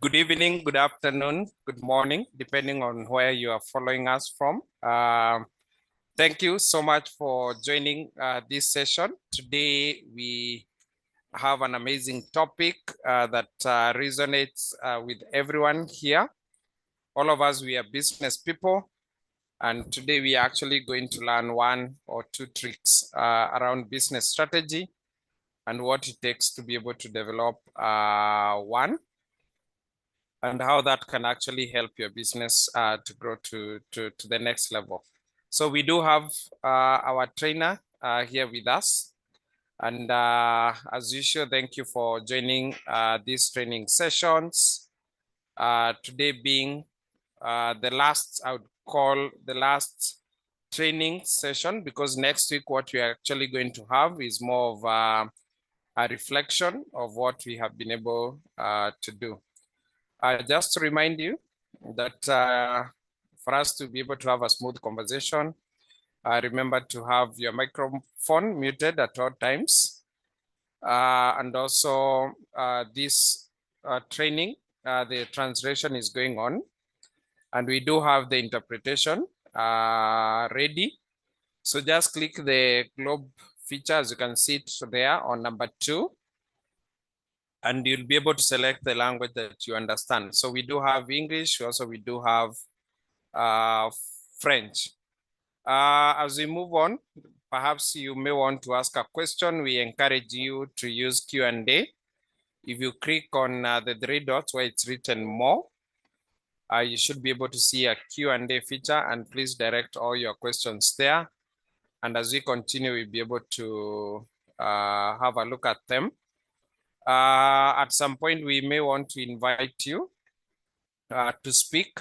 Good evening, good afternoon, good morning, depending on where you are following us from. Thank you so much for joining this session. Today, we have an amazing topic that resonates with everyone here. All of us, we are business people. And today we are actually going to learn one or two tricks around business strategy and what it takes to be able to develop one, and how that can actually help your business to grow to the next level. So we do have our trainer here with us. And as usual, thank you for joining these training sessions. Today being the last, I would call the last training session, because next week what we are actually going to have is more of a reflection of what we have been able to do. Just to remind you that for us to be able to have a smooth conversation, remember to have your microphone muted at all times. And also this training, the translation is going on, and we do have the interpretation ready. So just click the globe feature, as you can see it there on number 2. And you'll be able to select the language that you understand. So we do have English, also we do have French. As we move on, perhaps you may want to ask a question. We encourage you to use Q&A. If you click on the 3 dots where it's written more, you should be able to see a Q&A feature, and please direct all your questions there. And as we continue, we'll be able to have a look at them. At some point, we may want to invite you to speak,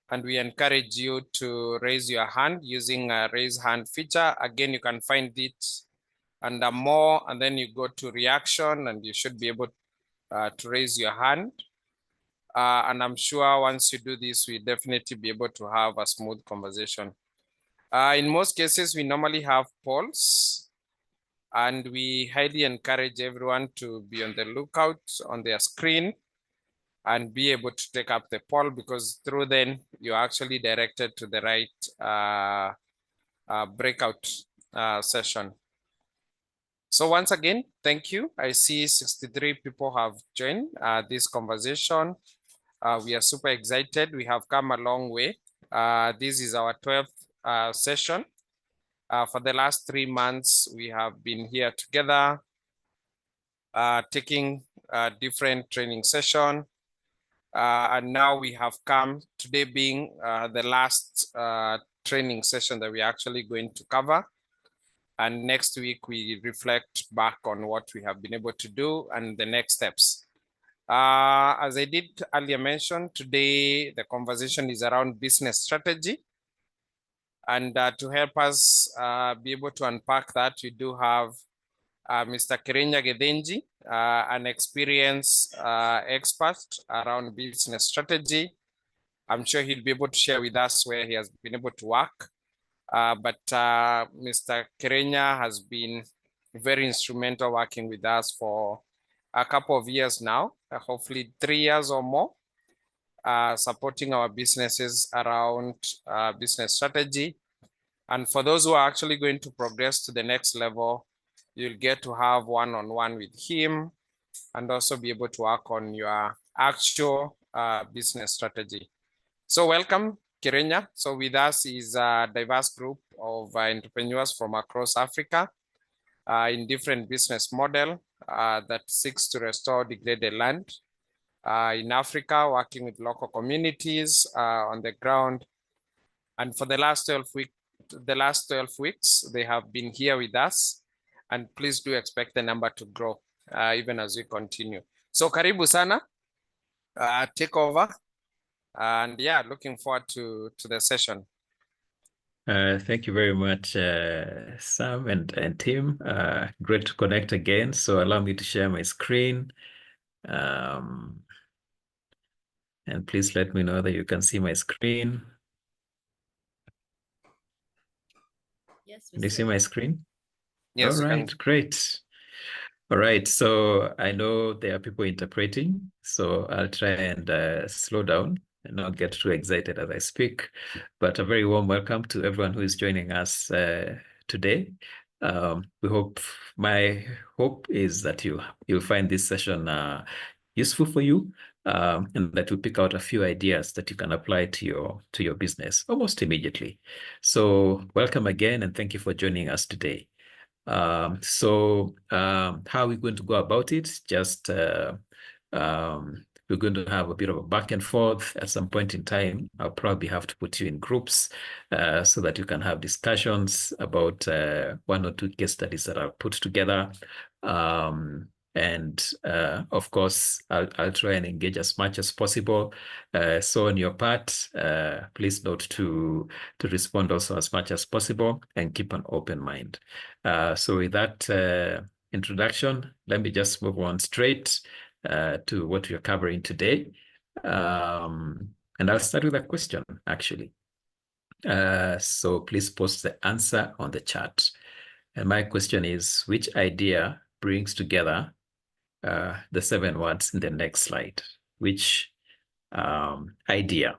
and we encourage you to raise your hand using a raise hand feature. Again, you can find it under more, and then you go to reaction, and you should be able to raise your hand. And I'm sure once you do this, we definitely be able to have a smooth conversation. In most cases, we normally have polls, and we highly encourage everyone to be on the lookout on their screen and be able to take up the poll, because through then you're actually directed to the right breakout session. So once again, thank you. I see 63 people have joined this conversation. We are super excited. We have come a long way. This is our 12th session. For the last 3 months, we have been here together, taking different training session. And now we have come, today being the last training session that we're actually going to cover. And next week, we reflect back on what we have been able to do and the next steps. As I did earlier mention, today the conversation is around business strategy. And to help us be able to unpack that, we do have Mr. Kirenya Gedenji, an experienced expert around business strategy. I'm sure he'll be able to share with us where he has been able to work. But Mr. Kirenya has been very instrumental working with us for a couple of years now, hopefully 3 years or more, supporting our businesses around business strategy. And for those who are actually going to progress to the next level, you'll get to have one-on-one with him and also be able to work on your actual business strategy. So welcome, Kirenya. So with us is a diverse group of entrepreneurs from across Africa in different business model that seeks to restore degraded land in Africa, working with local communities on the ground. And for the last 12 weeks, they have been here with us. And please do expect the number to grow even as we continue. So karibu sana, take over. And yeah, looking forward to the session. Thank you very much, Sam and Tim. Great to connect again. So allow me to share my screen. And please let me know that you can see my screen. Yes, do you see my screen? Yes. All right, great. All right, so I know there are people interpreting, so I'll try and slow down and not get too excited as I speak. But a very warm welcome to everyone who is joining us today. My hope is that you'll find this session useful for you, and that you pick out a few ideas that you can apply to your business almost immediately. So welcome again, and thank you for joining us today. How are we going to go about it? Just we're going to have a bit of a back and forth at some point in time. I'll probably have to put you in groups so that you can have discussions about one or two case studies that I've put together. Of course, I'll try and engage as much as possible. So on your part, please note to respond also as much as possible and keep an open mind. So with that introduction, let me just move on straight to what we're covering today. And I'll start with a question, actually. So please post the answer on the chat. And my question is, which idea brings together the 7 words in the next slide? Which idea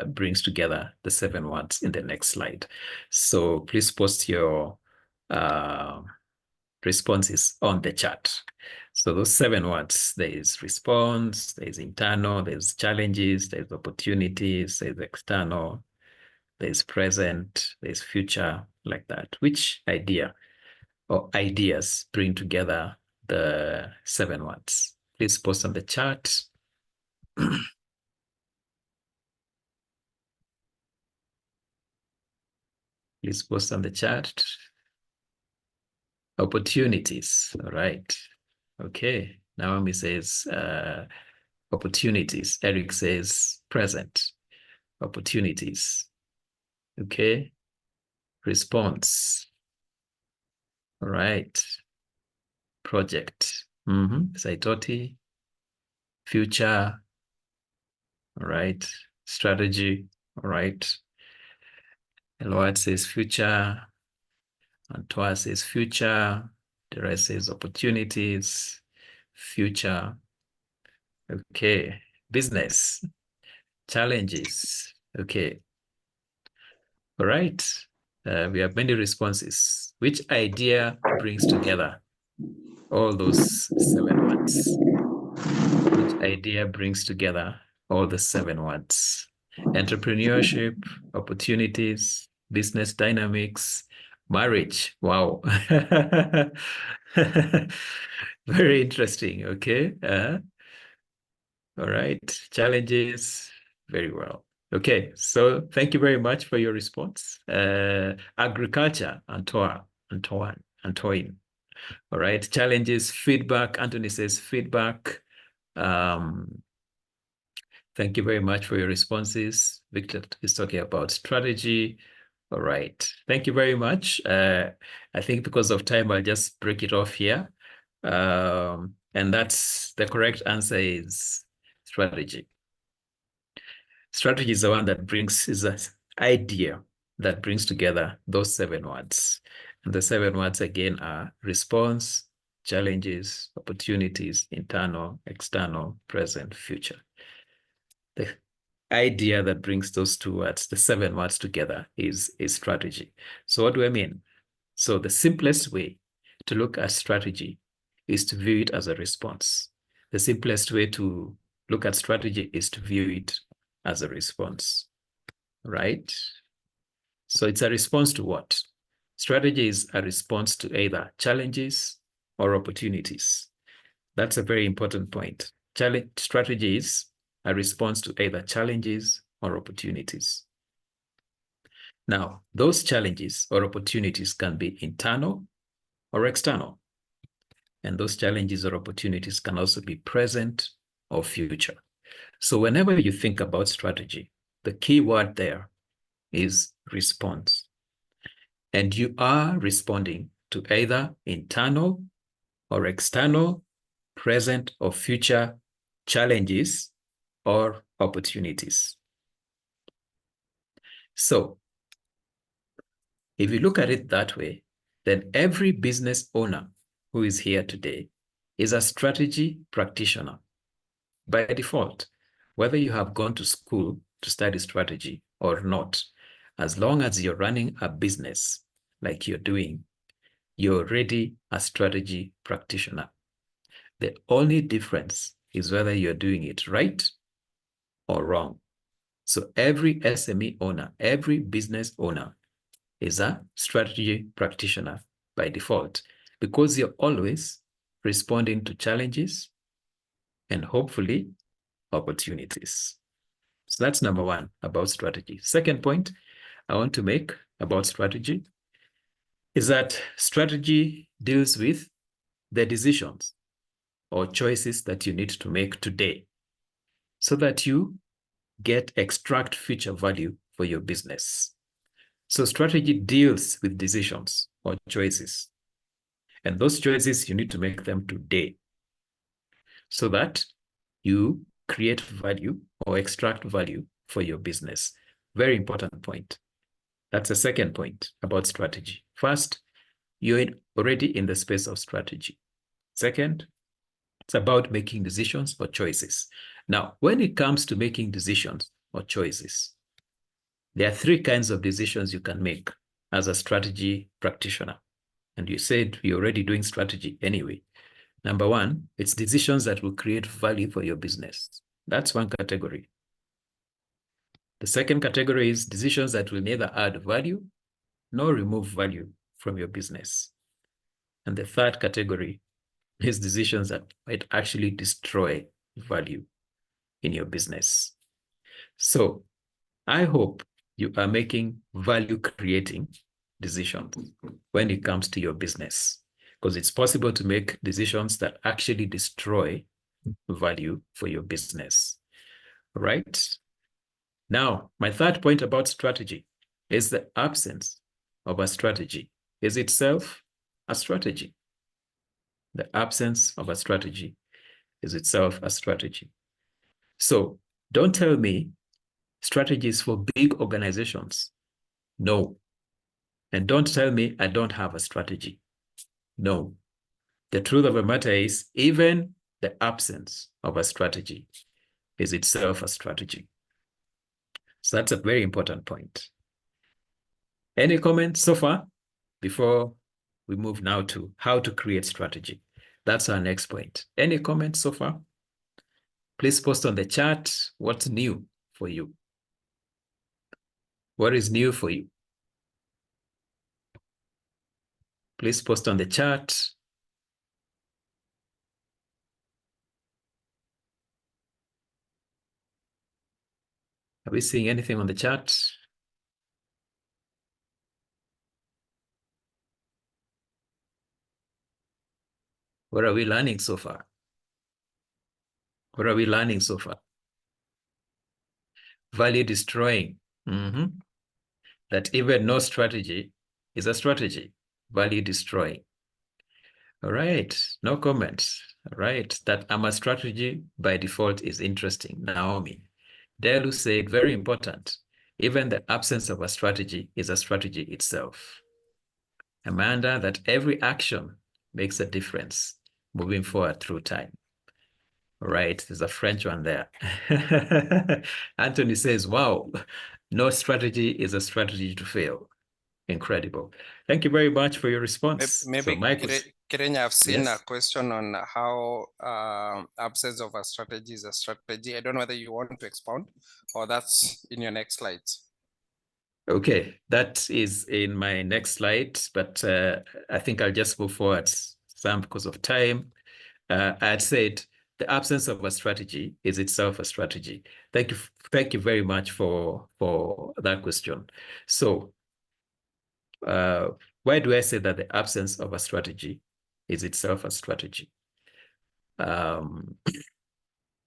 brings together the 7 words in the next slide? So please post your responses on the chat. So those 7 words, there is response, there is internal, there's challenges, there's opportunities, there's external, there's present, there's future, like that. Which idea or ideas bring together the 7 words? Please post on the chat. Please post on the chat. Opportunities. All right. Okay. Naomi says opportunities. Eric says present. Opportunities. Okay. Response. All right. Project. Saitoti. Future. All right. Strategy. All right. Eloat says future. Antoine says future. The rest says opportunities. Future. Okay. Business. Challenges. Okay. All right. We have many responses. Which idea brings together all those 7 words? Which idea brings together all the 7 words? Entrepreneurship, opportunities, business dynamics, marriage. Wow. Very interesting. Okay. All right. Challenges. Very well. Okay. So thank you very much for your response. Agriculture, Antoine. All right. Challenges, feedback. Anthony says feedback. Thank you very much for your responses. Victor is talking about strategy. All right. Thank you very much. I think because of time, I'll just break it off here. And that's the correct answer is strategy. Strategy is the one that is an idea that brings together those 7 words. And the 7 words again are response, challenges, opportunities, internal, external, present, future. The idea that brings those 2 words, the 7 words together is strategy. So what do I mean? So the simplest way to look at strategy is to view it as a response. The simplest way to look at strategy is to view it as a response, right? So it's a response to what? Strategy is a response to either challenges or opportunities. That's a very important point. Strategy is a response to either challenges or opportunities. Now, those challenges or opportunities can be internal or external. And those challenges or opportunities can also be present or future. So whenever you think about strategy, the key word there is response. And you are responding to either internal or external, present or future challenges or opportunities. So if you look at it that way, then every business owner who is here today is a strategy practitioner by default, whether you have gone to school to study strategy or not. As long as you're running a business like you're doing, you're already a strategy practitioner. The only difference is whether you're doing it right or wrong. So every SME owner, every business owner is a strategy practitioner by default, because you're always responding to challenges and hopefully opportunities. So that's number one about strategy. Second point I want to make about strategy is that strategy deals with the decisions or choices that you need to make today so that you extract future value for your business. So strategy deals with decisions or choices. And those choices, you need to make them today so that you create value or extract value for your business. Very important point. That's the second point about strategy. First, you're already in the space of strategy. Second, it's about making decisions or choices. Now, when it comes to making decisions or choices, there are three kinds of decisions you can make as a strategy practitioner. And you said you're already doing strategy anyway. Number one, it's decisions that will create value for your business. That's one category. The second category is decisions that will neither add value nor remove value from your business. And the third category is decisions that might actually destroy value in your business. So I hope you are making value creating decisions when it comes to your business, because it's possible to make decisions that actually destroy value for your business. All right. Now, my third point about strategy is the absence of a strategy is itself a strategy. The absence of a strategy is itself a strategy. So don't tell me strategies for big organizations. No. And don't tell me I don't have a strategy. No. The truth of the matter is, even the absence of a strategy is itself a strategy. So that's a very important point. Any comments so far before we move now to how to create strategy? That's our next point. Any comments so far? Please post on the chat what's new for you. What is new for you? Please post on the chat. Are we seeing anything on the chat? What are we learning so far? What are we learning so far? Value destroying. That even no strategy is a strategy. Value destroying. All right, no comments. All right, that I'm a strategy by default is interesting. Naomi. Delu said, very important. Even the absence of a strategy is a strategy itself. Amanda, that every action makes a difference moving forward through time. All right, there's a French one there. Anthony says, wow, no strategy is a strategy to fail. Incredible. Thank you very much for your response. Maybe, so Kirenya, I've seen yes. a question on how absence of a strategy is a strategy. I don't know whether you want to expound or that's in your next slides. Okay, that is in my next slide, but I think I'll just move forward some because of time. I had said the absence of a strategy is itself a strategy. Thank you very much for that question. So why do I say that the absence of a strategy is itself a strategy?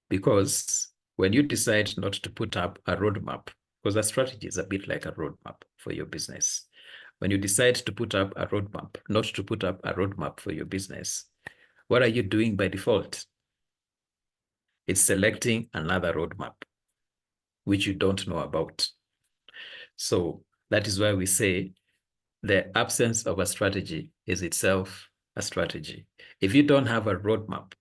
Because when you decide not to put up a roadmap, because a strategy is a bit like a roadmap for your business. When you decide to put up a roadmap, not to put up a roadmap for your business, what are you doing by default? It's selecting another roadmap, which you don't know about. So that is why we say the absence of a strategy is itself a strategy. If you don't have a roadmap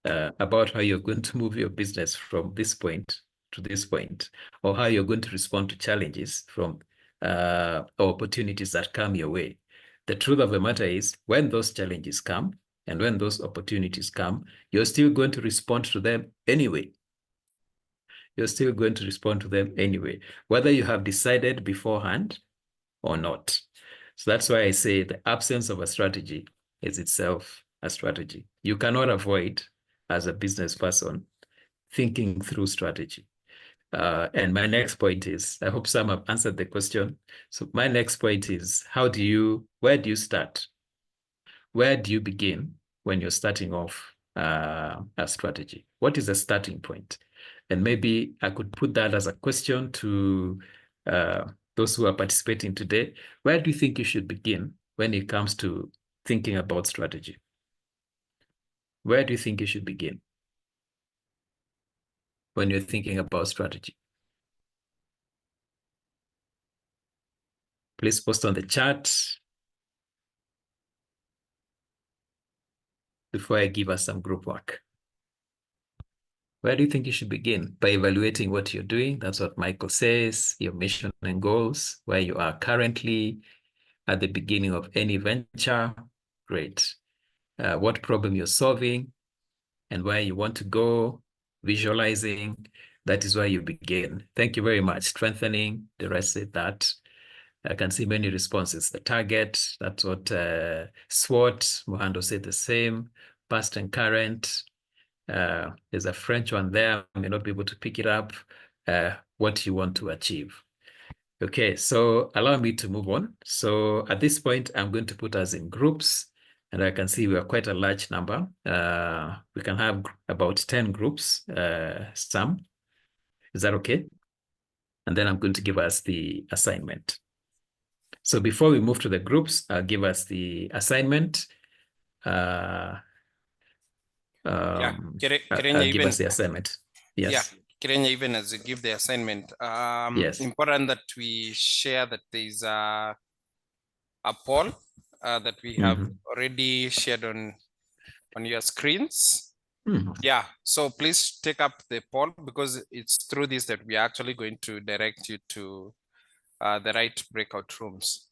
about how you're going to move your business from this point to this point, or how you're going to respond to challenges from opportunities that come your way, the truth of the matter is, when those challenges come and when those opportunities come, you're still going to respond to them anyway. You're still going to respond to them anyway, whether you have decided beforehand or not. So that's why I say the absence of a strategy is itself a strategy. You cannot avoid, as a business person, thinking through strategy. And my next point is, I hope Sam have answered the question. So my next point is, where do you start? Where do you begin when you're starting off a strategy? What is the starting point? And maybe I could put that as a question to those who are participating today. Where do you think you should begin when it comes to thinking about strategy? Where do you think you should begin when you're thinking about strategy? Please post on the chat before I give us some group work. Where do you think you should begin? By evaluating what you're doing. That's what Michael says, your mission and goals, where you are currently at the beginning of any venture. Great. What problem you're solving and where you want to go, visualizing. That is where you begin. Thank you very much. Strengthening, the rest said that. I can see many responses. The target, that's what SWOT, Mohando said the same. Past and current. There's a French one there. I may not be able to pick it up. What you want to achieve. Okay, so allow me to move on. So at this point, I'm going to put us in groups, and I can see we are quite a large number. We can have about 10 groups, Sam. Is that okay? And then I'm going to give us the assignment. So before we move to the groups, I'll give us the assignment. Give us the assignment. Yes. Yeah, Kirenya, even as you give the assignment, yes. Important that we share that there's a poll that we have already shared on your screens. Yeah, so please take up the poll, because it's through this that we are actually going to direct you to the right breakout rooms.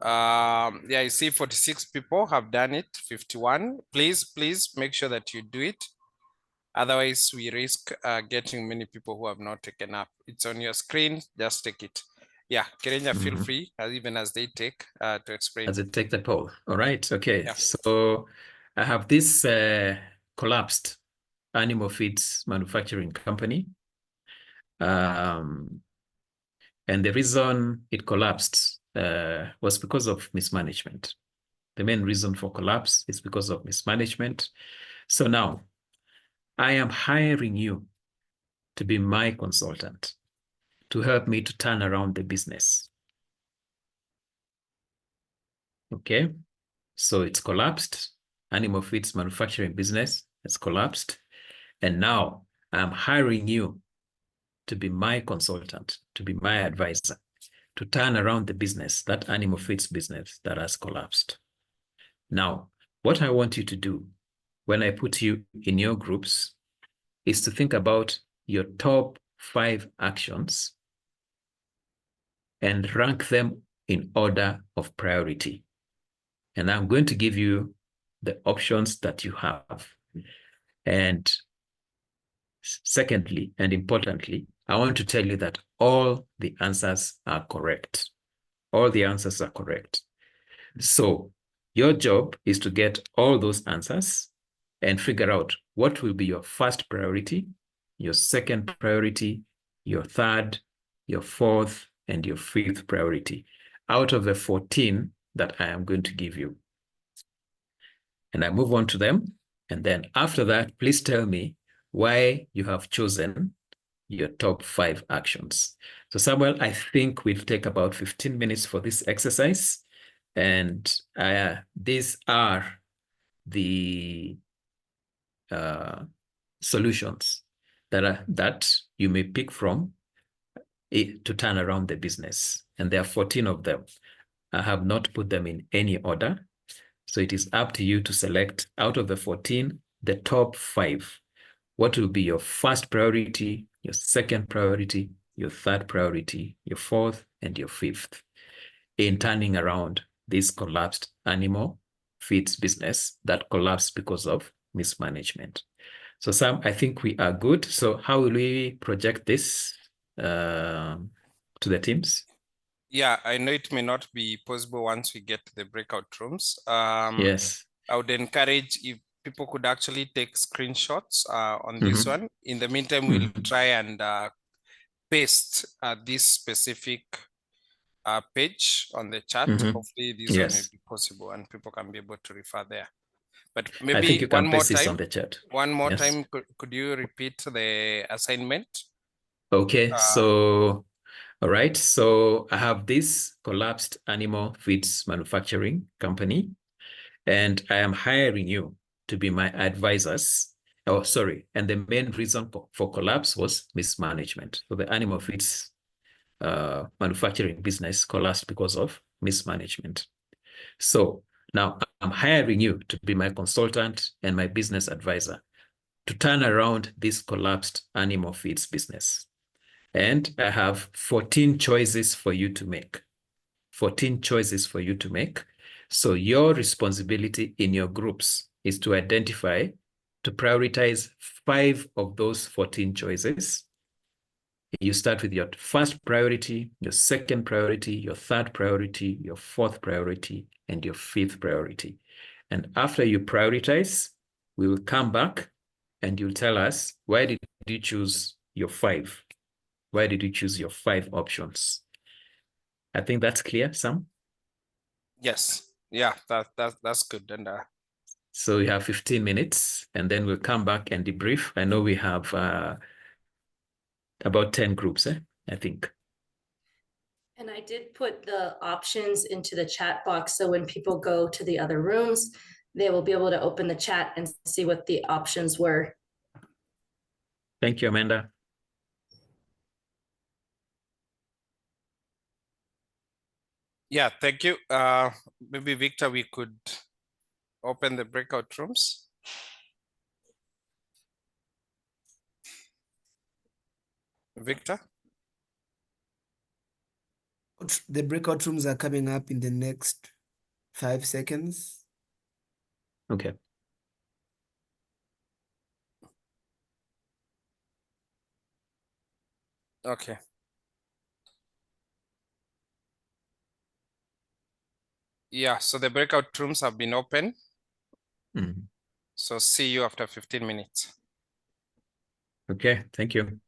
Yeah, I see 46 people have done it, 51. Please make sure that you do it. Otherwise, we risk getting many people who have not taken up. It's on your screen, just take it. Yeah, Kirenya, feel free, even as they take, to explain. As they take the poll. All right, okay. Yeah. So I have this collapsed animal feeds manufacturing company. And the reason it collapsed was because of mismanagement. The main reason for collapse is because of mismanagement. So now, I am hiring you to be my consultant, to help me to turn around the business. Okay, so it's collapsed. Animal feeds manufacturing business has collapsed. And now I'm hiring you to be my consultant, to be my advisor, to turn around the business, that animal feeds business that has collapsed. Now, what I want you to do when I put you in your groups is to think about your top 5 actions and rank them in order of priority. And I'm going to give you the options that you have. And secondly, and importantly, I want to tell you that all the answers are correct. All the answers are correct. So your job is to get all those answers and figure out what will be your first priority, your second priority, your third, your fourth, and your fifth priority out of the 14 that I am going to give you. And I move on to them. And then after that, please tell me why you have chosen your top 5 actions. So Samuel, I think we'll take about 15 minutes for this exercise. And these are the solutions that you may pick from to turn around the business. And there are 14 of them. I have not put them in any order. So it is up to you to select out of the 14, the top 5. What will be your first priority, your second priority, your third priority, your fourth, and your fifth in turning around this collapsed animal feeds business that collapsed because of mismanagement. So Sam, I think we are good. So how will we project this to the teams? Yeah, I know it may not be possible once we get to the breakout rooms. Yes. I would encourage if people could actually take screenshots on this one. In the meantime, we'll try and paste this specific page on the chat. Hopefully this one will be possible and people can be able to refer there. But I think maybe you one can more paste this time. on the chat. One more Yes. time, could you repeat the assignment? Okay, so all right. So I have this collapsed animal feeds manufacturing company, and I am hiring you to be my advisors. Oh, sorry. And the main reason for collapse was mismanagement. So the animal feeds manufacturing business collapsed because of mismanagement. So now I'm hiring you to be my consultant and my business advisor to turn around this collapsed animal feeds business. And I have 14 choices for you to make. 14 choices for you to make. So your responsibility in your groups is to identify, to prioritize 5 of those 14 choices. You start with your first priority, your second priority, your third priority, your fourth priority, and your fifth priority. And after you prioritize, we will come back and you'll tell us, why did you choose your 5? Why did you choose your 5 options? I think that's clear, Sam? Yes. Yeah, that's good. And so we have 15 minutes and then we'll come back and debrief. I know we have about 10 groups, I think. And I did put the options into the chat box. So when people go to the other rooms, they will be able to open the chat and see what the options were. Thank you, Amanda. Yeah, thank you. Maybe Victor, we could open the breakout rooms. Victor? The breakout rooms are coming up in the next 5 seconds. Okay. Okay. Yeah, so the breakout rooms have been open. So see you after 15 minutes. Okay, thank you.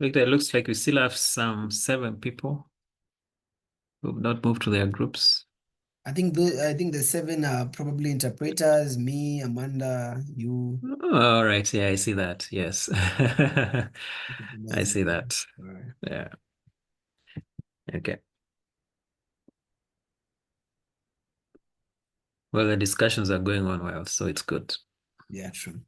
Victor, it looks like we still have some 7 people who have not moved to their groups. I think the 7 are probably interpreters, me, Amanda, you. All right. Yeah, I see that. Yes. I see that. All right. Yeah. Okay. Well, the discussions are going on well, so it's good. Yeah, true.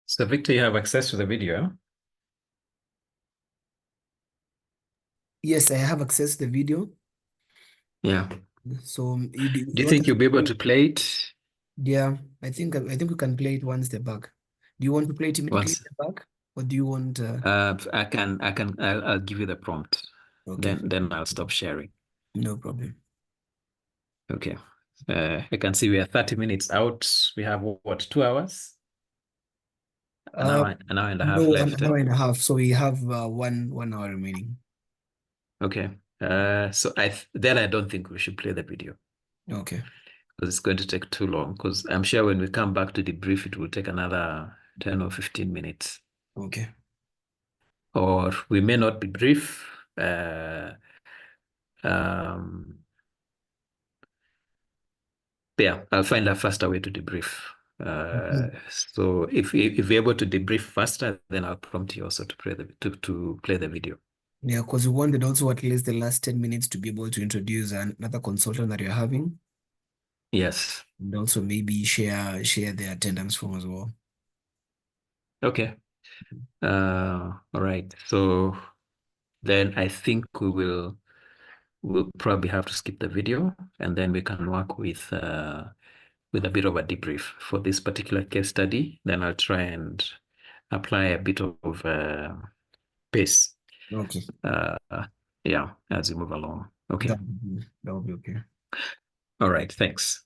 So, Victor, you have access to the video. Yes, I have access to the video. Yeah. So Do you want think us you'll be able play- to play it Yeah, I think we can play it once they're back. Do you want to play it immediately once? they're back, or do you want? I'll give you the prompt. Okay, Then I'll stop sharing. no problem. Okay. I can see we are 30 minutes out. We have what, 2 hours? An Uh, hour and a half no, left. an hour and a half. So we have 1 hour remaining. Okay. So then I don't think we should play the video Okay. because it's going to take too long. Because I'm sure when we come back to debrief, it will take another 10 or 15 minutes. Okay. Or we may not be brief. Um, yeah, I'll find a faster way to debrief. So if we're able to debrief faster, then I'll prompt you also to play the video. Yeah, because we wanted also at least the last 10 minutes to be able to introduce another consultant that you're having, Yes. and also maybe share the attendance form as well. Okay. All right. So then I think we'll probably have to skip the video, and then we can work with a bit of a debrief for this particular case study. Then I'll try and apply a bit of pace. Okay. Yeah, as we move along. Okay. That would be okay. All right. Thanks.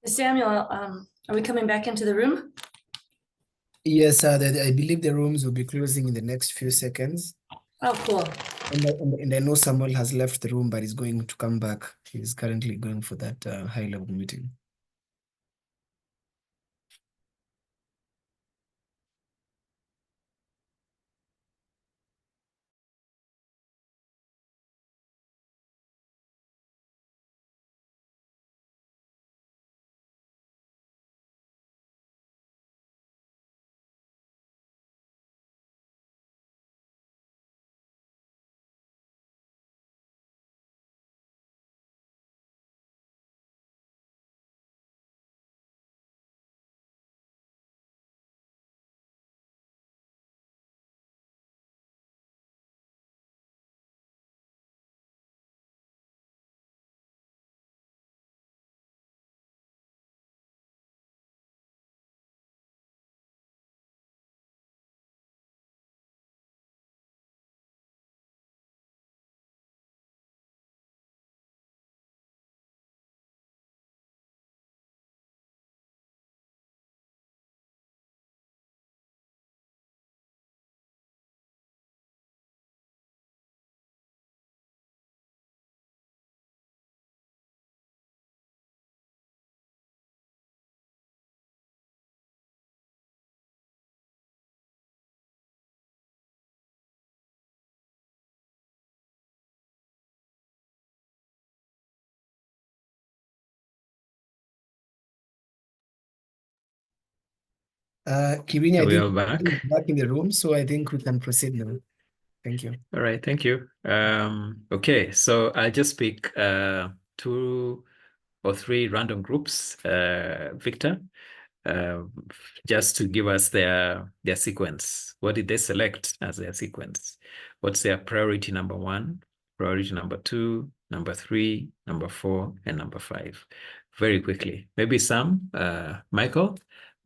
Samuel, are we coming back into the room? Yes, I believe the rooms will be closing in the next few seconds. Oh, cool. And I know Samuel has left the room, but he's going to come back. He's currently going for that high-level meeting. Kirini, I We think are back. he's back in the room, so I think we can proceed now. Thank you. All right, thank you. Okay, so I'll just pick 2 or 3 random groups, Victor, just to give us their sequence. What did they select as their sequence? What's their priority number 1, priority number 2, number 3, number 4, and number 5? Very quickly. Maybe Sam, Michael?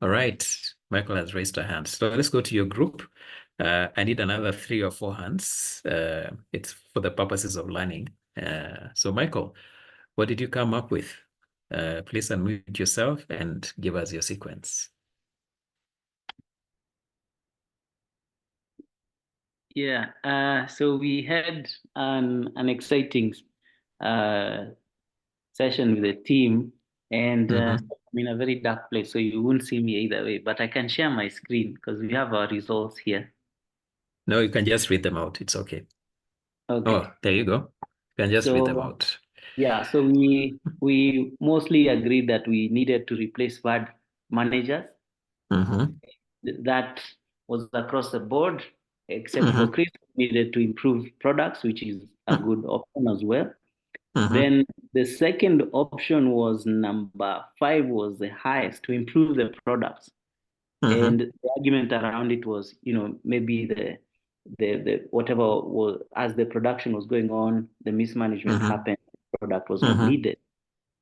All right, Michael has raised her hand. So let's go to your group. I need another 3 or 4 hands. It's for the purposes of learning. So Michael, what did you come up with? Please unmute yourself and give us your sequence. Yeah, so we had an exciting session with the team, and I'm in a very dark place, so you won't see me either way, but I can share my screen because we have our results here. No, you can just read them out. It's okay. Okay. Oh, there you go. You can just read them out. Yeah, so we mostly agreed that we needed to replace bad managers. That was across the board, except for Chris, needed to improve products, which is a good option as well. Then the second option was number 5 was the highest, to improve the products. And the argument around it was, maybe the whatever was, as the production was going on, the mismanagement happened, the product was not needed.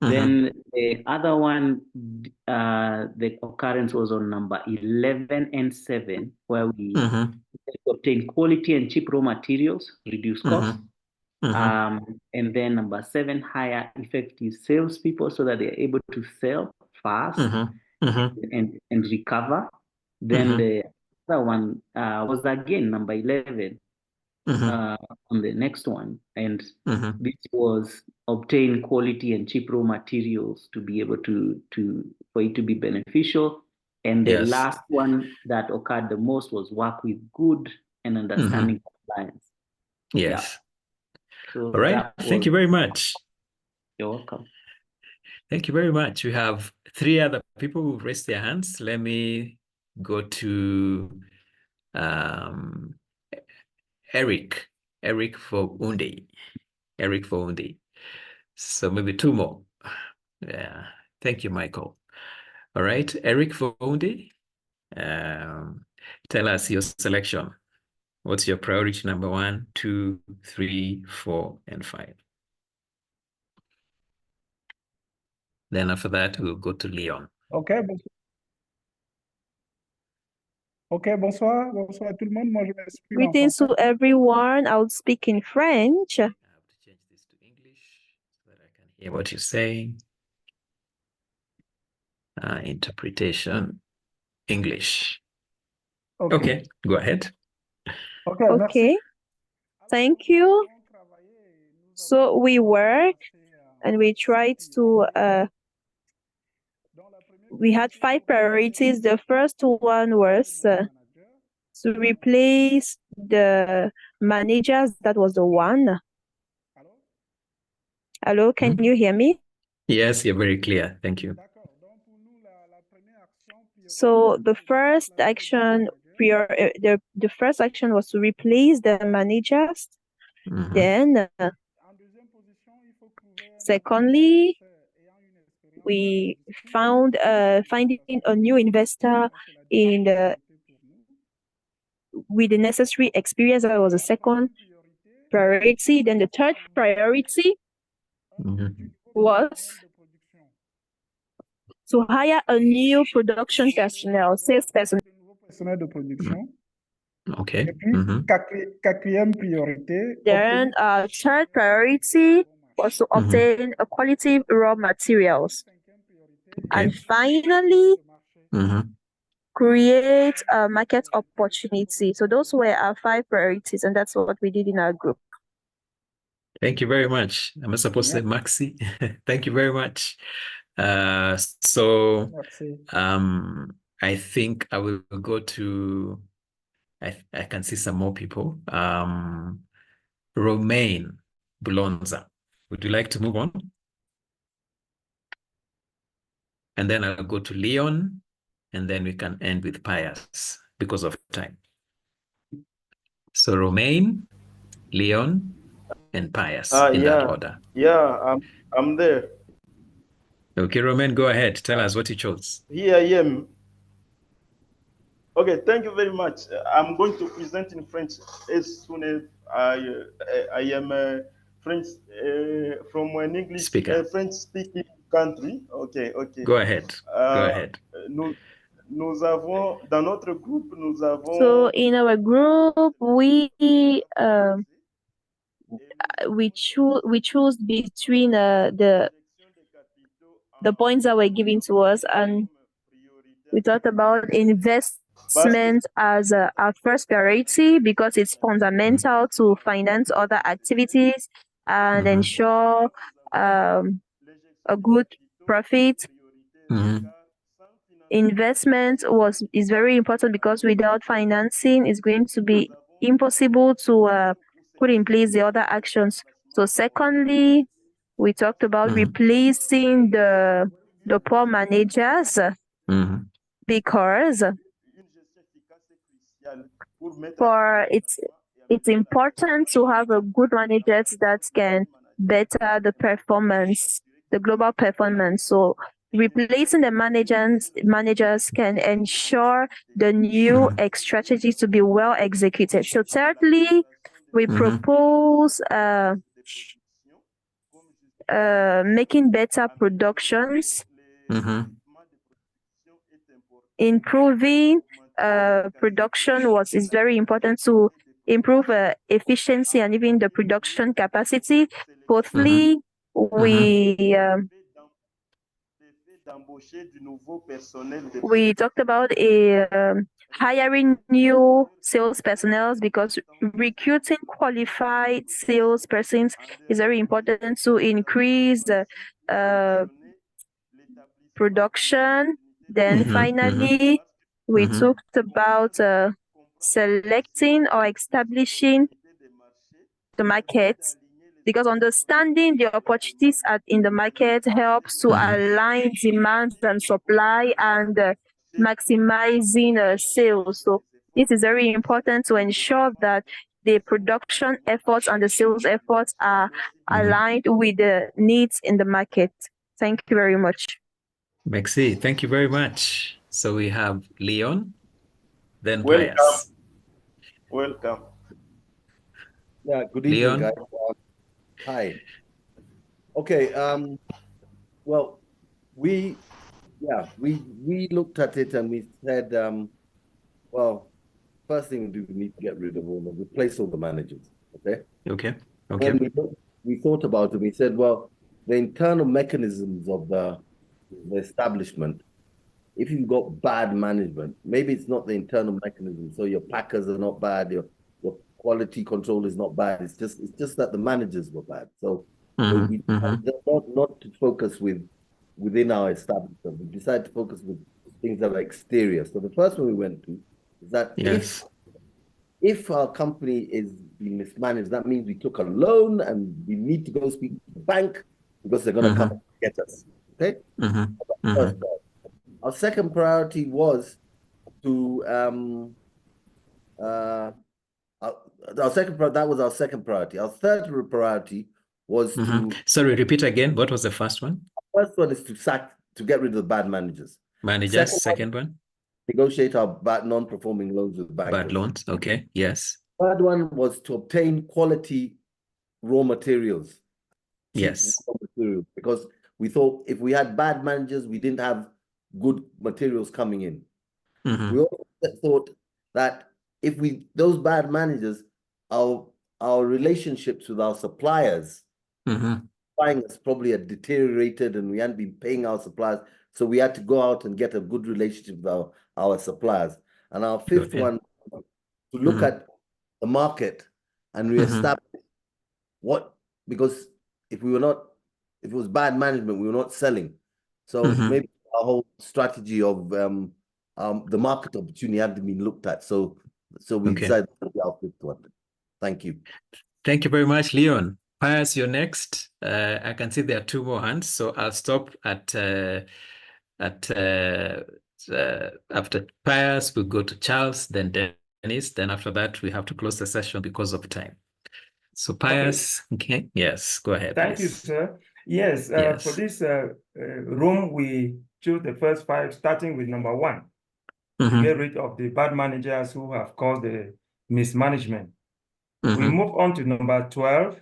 Then the other one, the occurrence was on number 11 and 7, where we obtain quality and cheap raw materials, reduce costs. And then number 7, hire effective salespeople so that they're able to sell fast and recover. Then the other one was again number 11 on the next one. And this was obtain quality and cheap raw materials to be able to for it to be beneficial. And the last one that occurred the most was work with good and understanding clients. Yes. Yeah. So all right. Thank you very much. You're welcome. Thank you very much. We have 3 other people who raised their hands. Let me go to Eric Foundi. Eric Foundi. So maybe 2 more. Yeah. Thank you, Michael. All right, Eric Foundi. Tell us your selection. What's your priority number 1, 2, 3, 4, and 5? Then after that, we'll go to Leon. OK, bonsoir. Bonsoir à tout le monde. Moi, je m'exprime en Greetings français. to everyone. I'll speak in French. I have to change this to English so that I can hear what you're saying. interpretation English. Ok. Okay, go ahead. Ok, merci. Okay, thank you. So we work and we tried to we had 5 priorities. The first one was to replace the managers. That was the one. Hello, can you hear me? Yes, you're very clear. Thank you. So the first action the first action was to replace the managers. Mhm. Then secondly, we found finding a new investor in with the necessary experience. That was the second priority. Then the third priority Mhm. was to hire a new production personnel, sales personnel. Personnel de production. Okay. Et puis, Mhm. quatrième priorité, Then third priority was to obtain a quality raw materials. And Okay. finally, Mhm. create a market opportunity. So those were our 5 priorities, and that's what we did in our group. Thank you very much. Am I supposed to say Maxi? Thank you very much. So Merci. I think I will go to I can see some more people. Romain Bulonza. Would you like to move on? And then I'll go to Leon, and then we can end with Pius because of time. So Romain, Leon, and Pius in that order. Yeah, I'm there. Okay, Romain, go ahead. Tell us what you chose. Here I am. Okay, thank you very much. I'm going to present in French as soon as I am French from an English Speaker. French-speaking country. Okay. Go ahead. Go ahead. Nous avons dans notre groupe nous avons. So in our group, we choose between the points that were given to us, and we talked about investment as our first priority because it's fundamental to finance other activities and ensure a good profit. Investment is very important because without financing, it's going to be impossible to put in place the other actions. So secondly, we talked about replacing the poor managers because it's important to have a good managers that can better the performance, the global performance. So replacing the managers can ensure the new strategies to be well executed. So thirdly, we propose making better productions, improving production is very important to improve efficiency and even the production capacity. Fourthly, we talked about hiring new sales personnel because recruiting qualified salespersons is very important to increase production. Then finally, we talked about selecting or establishing the market because understanding the opportunities in the market helps to align demand and supply and maximizing sales. So this is very important to ensure that the production efforts and the sales efforts are aligned with the needs in the market. Thank you very much. Maxi, thank you very much. So we have Leon, then Welcome. Pius. Welcome. Yeah, good evening, Leon. guys. Hi. Okay. Well, we looked at it and we said, well, first thing we need to get rid of replace all the managers. Okay. Then we thought about it. We said, well, the internal mechanisms of the establishment if you've got bad management, maybe it's not the internal mechanism. So your packers are not bad, your quality control is not bad. It's just that the managers were bad. So we decided not to focus within our establishment. We decided to focus with things that are exterior. So the first one we went to is that if our company is being mismanaged, that means we took a loan and we need to go speak to the bank because they're going to come and get us. Okay. Our second priority was to that was our second priority. Our third priority was to. Sorry, repeat again. What was the first one? First one is to get rid of the bad managers. Managers. Second one. Negotiate our non-performing loans with banks. Bad loans. Okay. Yes. Third one was to obtain quality raw materials. Yes. Raw materials, because we thought if we had bad managers, we didn't have good materials coming in. We also thought that if those bad managers, our relationships with our suppliers, buying us probably had deteriorated and we hadn't been paying our suppliers. So we had to go out and get a good relationship with our suppliers. And our fifth one, to look at the market and reestablish because if it was bad management, we were not selling. So maybe our whole strategy of the market opportunity hadn't been looked at. So we decided to be our fifth one. Thank you. Thank you very much, Leon. Pius, you're next. I can see there are two more hands, so I'll stop after Pius. We'll go to Charles, then Dennis. Then after that, we have to close the session because of time. So Pius, okay. Yes, go ahead. Thank you, sir. Yes, for this room, we choose the first 5, starting with number 1. To get rid of the bad managers who have caused the mismanagement. We move on to number 12,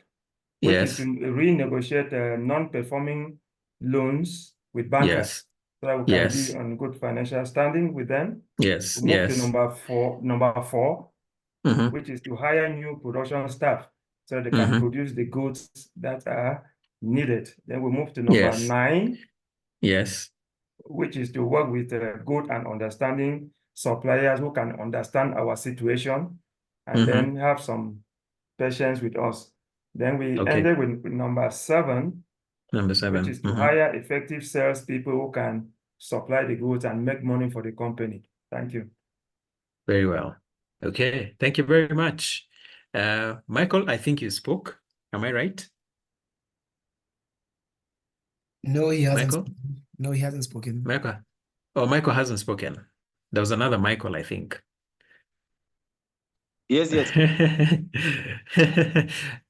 which is to renegotiate non-performing loans with bankers, so that we can be on good financial standing with them. We move to number four, which is to hire new production staff so they can produce the goods that are needed. Then we move to number 9, which is to work with good and understanding suppliers who can understand our situation and then have some patience with us. Then we ended with number 7, which is to hire effective salespeople who can supply the goods and make money for the company. Thank you. Very well. Okay, thank you very much. Michael, I think you spoke. Am I right? No, he hasn't. Michael? No, he hasn't spoken. Michael. Oh, Michael hasn't spoken. There was another Michael, I think. Yes.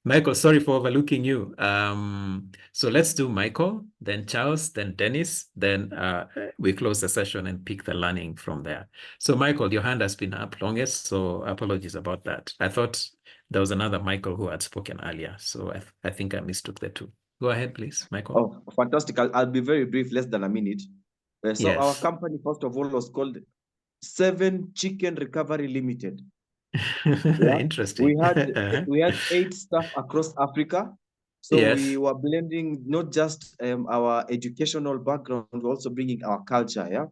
Michael, sorry for overlooking you. So let's do Michael, then Charles, then Dennis, then we close the session and pick the learning from there. So Michael, your hand has been up longest, so apologies about that. I thought there was another Michael who had spoken earlier, so I think I mistook the two. Go ahead, please, Michael. Oh, fantastic. I'll be very brief, less than a minute. Our company, first of all, was called 7 Chicken Recovery Limited. Interesting. We had 8 staff across Africa. So we were blending not just our educational background, we're also bringing our culture,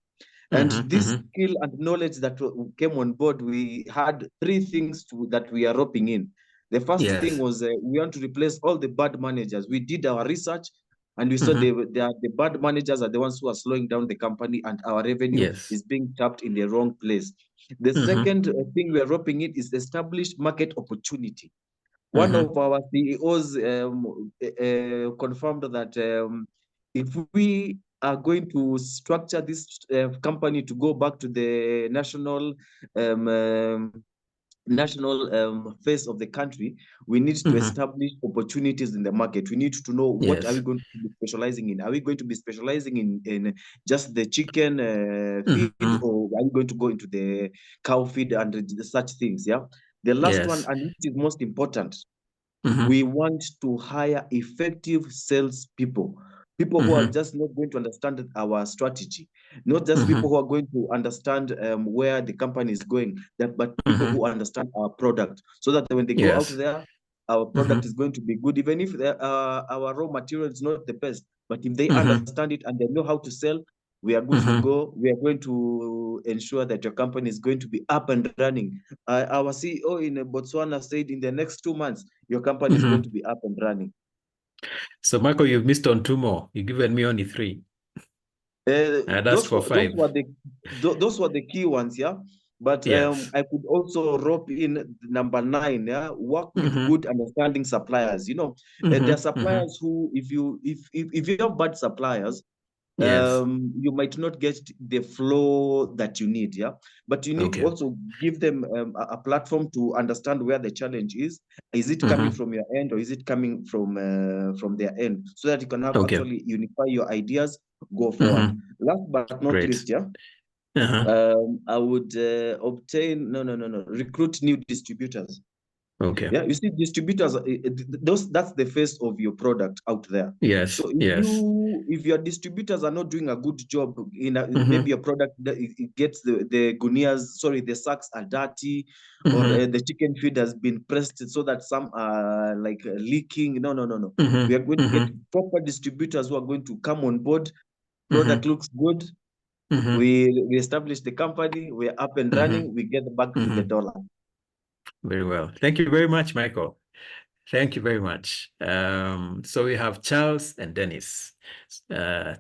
And this skill and knowledge that came on board, we had 3 things that we are roping in. The first thing was we want to replace all the bad managers. We did our research and we saw the bad managers are the ones who are slowing down the company and our revenue is being tapped in the wrong place. The second thing we are roping in is established market opportunity. One of our CEOs confirmed that if we are going to structure this company to go back to the national face of the country, we need to establish opportunities in the market. We need to know what are we going to be specializing in. Are we going to be specializing in just the chicken feed, or are we going to go into the cow feed and such things? The last one, and which is most important, we want to hire effective salespeople. People who are just not going to understand our strategy, not just people who are going to understand where the company is going, but people who understand our product, so that when they go out there, our product is going to be good, even if our raw material is not the best. But if they understand it and they know how to sell, We are good to go. We are going to ensure that your company is going to be up and running. Our CEO in Botswana said in the next 2 months, your company is going to be up and running. So, Michael, you've missed on 2 more. You've given me only 3. That's for 5. Those were the key ones, yeah. But yes. I could also rope in number 9, yeah. Work with good understanding suppliers. You know, there are suppliers who, if you have bad suppliers, yes. You might not get the flow that you need, yeah. But you need to also give them a platform to understand where the challenge is. Is it coming from your end, or is it coming from their end, so that you can have actually unify your ideas, go forward. Last but not least, yeah. I would recruit new distributors. Okay. Yeah, you see, distributors, that's the face of your product out there. Yes. So if your distributors are not doing a good job in maybe your product, it gets the gunias, the sacks are dirty, or the chicken feed has been pressed so that some are like leaking. No. We are going to get proper distributors who are going to come on board. Product looks good. We establish the company. We're up and running. We get back to the dollar. Very well. Thank you very much, Michael. Thank you very much. So we have Charles and Dennis.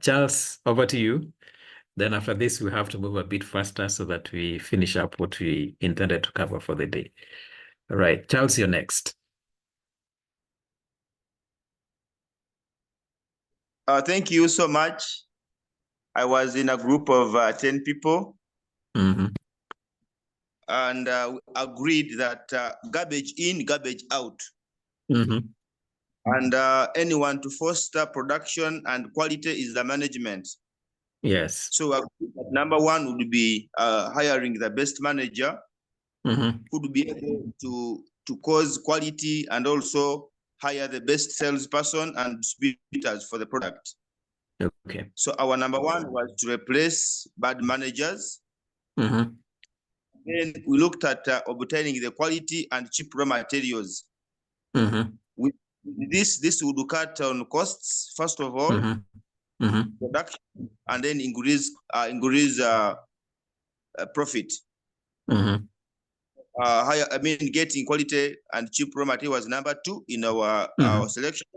Charles, over to you. Then after this, we have to move a bit faster so that we finish up what we intended to cover for the day. All right, Charles, you're next. Thank you so much. I was in a group of 10 people. And agreed that garbage in, garbage out. And anyone to foster production and quality is the management. Yes. So number 1 would be hiring the best manager who would be able to cause quality and also hire the best salesperson and distributors for the product. Okay. So our number 1 was to replace bad managers. Then we looked at obtaining the quality and cheap raw materials. With this would cut on costs, first of all, production, and then increase profit. Getting quality and cheap raw material was number 2 in our selection.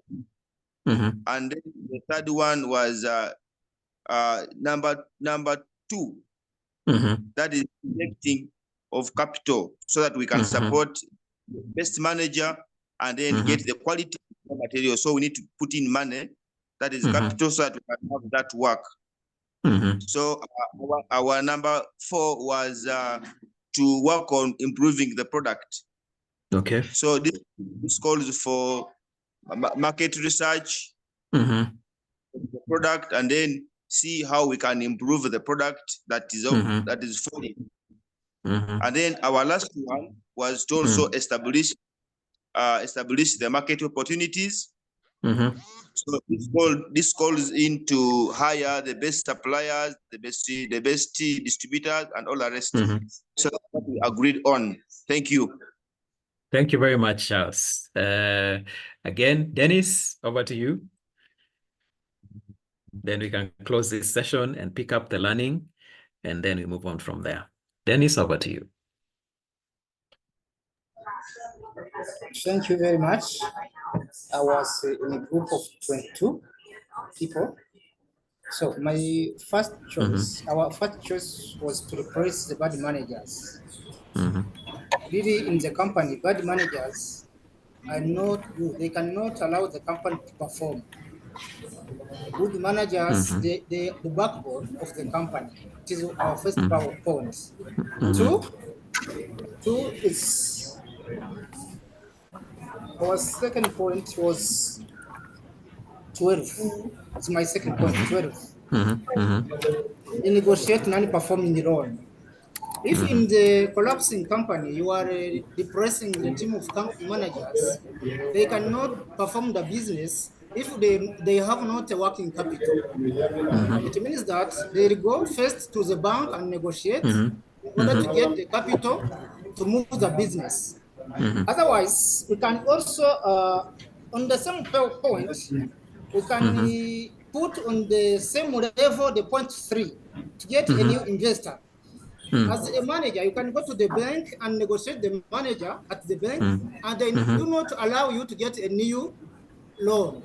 And then the third one was number 2. That is injecting of capital so that we can support the best manager and then get the quality of material. So we need to put in money, that is capital, so that we can have that work. So our number 4 was to work on improving the product. Okay. So this calls for market research, the product, and then see how we can improve the product that is falling. And then our last one was to also establish the market opportunities. So this calls into hire the best suppliers, the best distributors, and all the rest. So that's what we agreed on. Thank you. Thank you very much, Charles. Again, Dennis, over to you. Then we can close this session and pick up the learning, and then we move on from there. Dennis, over to you. Thank you very much. I was in a group of 22 people. So my first choice, our first choice was to replace the bad managers. Really, in the company, bad managers are not good. They cannot allow the company to perform. Good managers, the backbone of the company. It is our first point. Two is our second point was 12. It's my second point, 12. You negotiate non-performing loan. If in the collapsing company, you are depressing the team of managers, they cannot perform the business if they have not a working capital. It means that they go first to the bank and negotiate in order to get the capital to move the business. Otherwise, we can also, on the same point, we can put on the same level the point 3 to get a new investor. As a manager, you can go to the bank and negotiate the manager at the bank, and they do not allow you to get a new loan.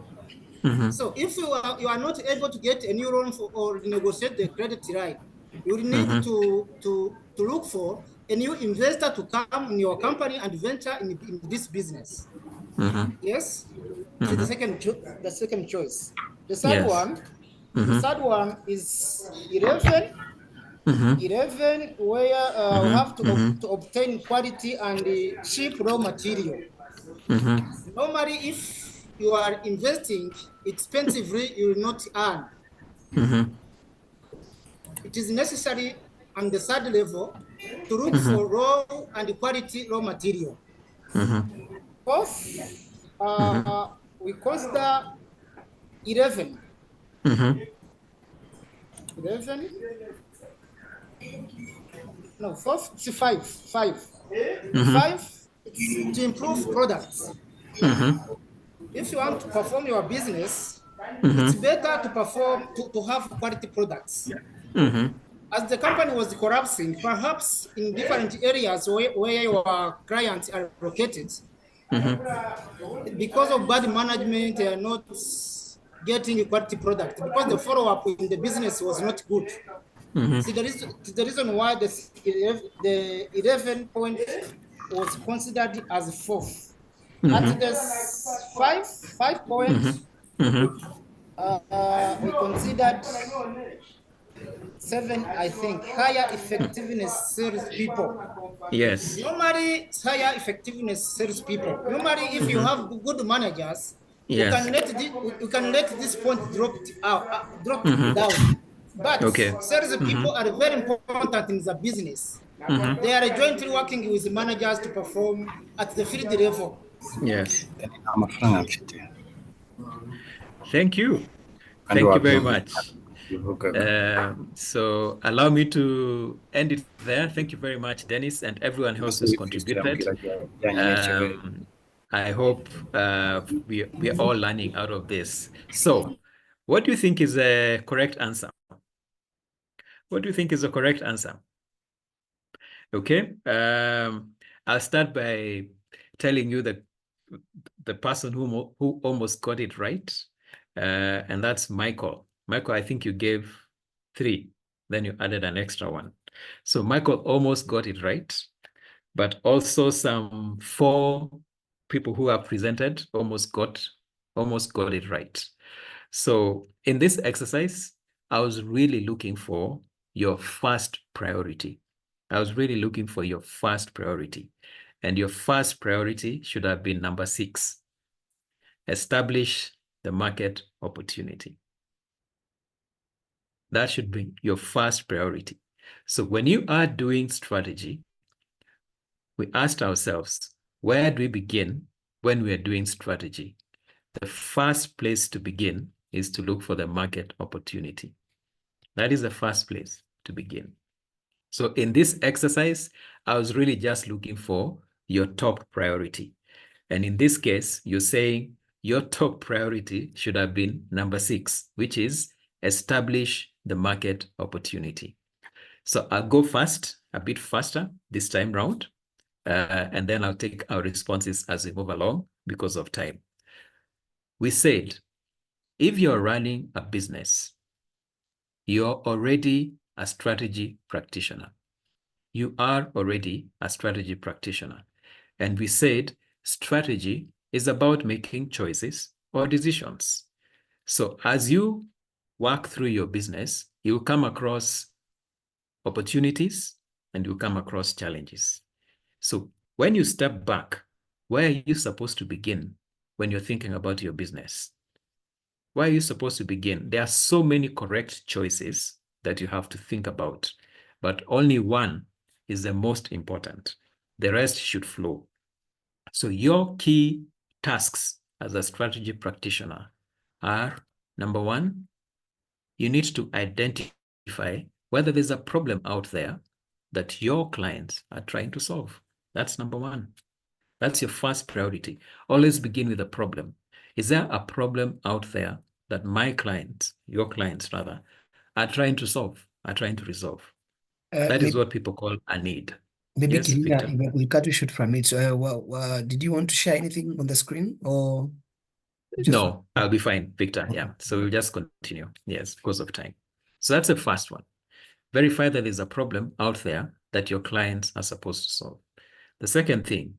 So if you are not able to get a new loan or negotiate the credit right, you will need to look for a new investor to come in your company and venture in this business. Yes, so the second choice. The third one, the third one is 11. 11, where we have to obtain quality and cheap raw material. Normally, if you are investing expensively, you will not earn. It is necessary on the third level to look for raw and quality raw material. Fourth, we consider 11. 11. No, fourth, 5. 5. 5 is to improve products. If you want to perform your business, it's better to perform to have quality products. As the company was collapsing, perhaps in different areas where your clients are located, because of bad management, they are not getting a quality product because the follow-up in the business was not good. See, the reason why the 11 point was considered as fourth. At the 5 points, we considered 7, I think, higher effectiveness salespeople. Yes. Normally, it's higher effectiveness salespeople. Normally, if you have good managers, yes. you can let this point drop down. But salespeople are very important in the business. They are jointly working with managers to perform at the field level. Yes. Thank you. Thank you very much. So allow me to end it there. Thank you very much, Dennis, and everyone else who's contributed. I hope we are all learning out of this. So what do you think is the correct answer? What do you think is the correct answer? Okay. I'll start by telling you that the person who almost got it right, and that's Michael. Michael, I think you gave 3, then you added an extra 1. So Michael almost got it right, but also some 4 people who have presented almost got it right. So in this exercise, I was really looking for your first priority. I was really looking for your first priority. And your first priority should have been number 6. Establish the market opportunity. That should be your first priority. So when you are doing strategy, we asked ourselves, where do we begin when we are doing strategy? The first place to begin is to look for the market opportunity. That is the first place to begin. So in this exercise, I was really just looking for your top priority. And in this case, you're saying your top priority should have been number 6, which is establish the market opportunity. So I'll go fast, a bit faster this time round, and then I'll take our responses as we move along because of time. We said, if you're running a business, you're already a strategy practitioner. You are already a strategy practitioner. And we said strategy is about making choices or decisions. So as you work through your business, you'll come across opportunities and you'll come across challenges. So when you step back, where are you supposed to begin when you're thinking about your business? Where are you supposed to begin? There are so many correct choices that you have to think about, but only one is the most important. The rest should flow. So your key tasks as a strategy practitioner are, number 1, you need to identify whether there's a problem out there that your clients are trying to solve. That's number 1. That's your first priority. Always begin with a problem. Is there a problem out there that my clients, your clients rather, are trying to solve, are trying to resolve. That is what people call a need. Maybe Yes, Victor. we'll cut you short from it. Did you want to share anything on the screen or? No, I'll be fine, Victor. Yeah. So we'll just continue. Yes, because of time. So that's the first one. Verify that there's a problem out there that your clients are supposed to solve. The second thing,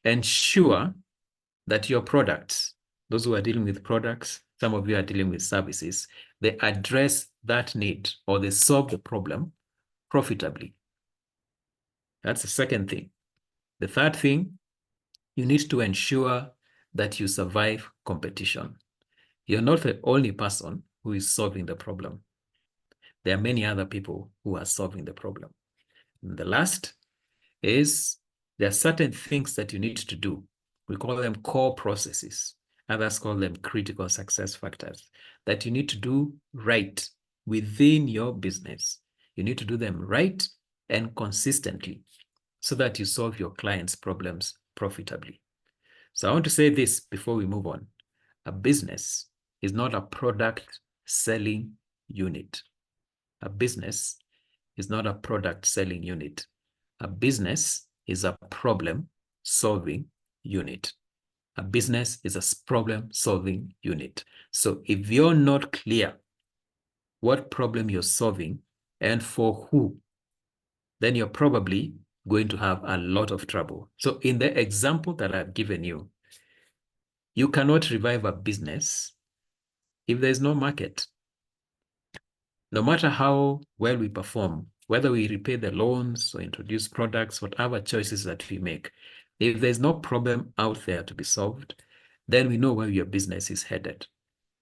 ensure that your products, those who are dealing with products, some of you are dealing with services, they address that need or they solve the problem profitably. That's the second thing. The third thing, you need to ensure that you survive competition. You're not the only person who is solving the problem. There are many other people who are solving the problem. And the last is there are certain things that you need to do. We call them core processes. Others call them critical success factors that you need to do right within your business. You need to do them right and consistently so that you solve your clients' problems profitably. So I want to say this before we move on. A business is not a product selling unit. A business is not a product selling unit. A business is a problem solving unit. A business is a problem solving unit. So if you're not clear what problem you're solving and for who, then you're probably going to have a lot of trouble. So in the example that I've given you, you cannot revive a business if there's no market. No matter how well we perform, whether we repay the loans or introduce products, whatever choices that we make, if there's no problem out there to be solved, then we know where your business is headed.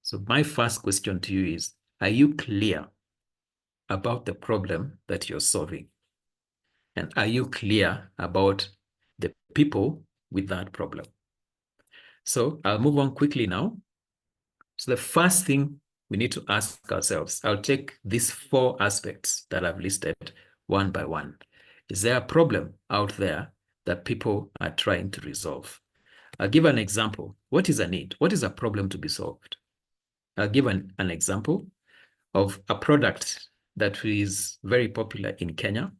So my first question to you is, are you clear about the problem that you're solving? And are you clear about the people with that problem? So I'll move on quickly now. So the first thing we need to ask ourselves, I'll take these 4 aspects that I've listed one by one. Is there a problem out there that people are trying to resolve? I'll give an example. What is a need? What is a problem to be solved? I'll give an example of a product that is very popular in Kenya.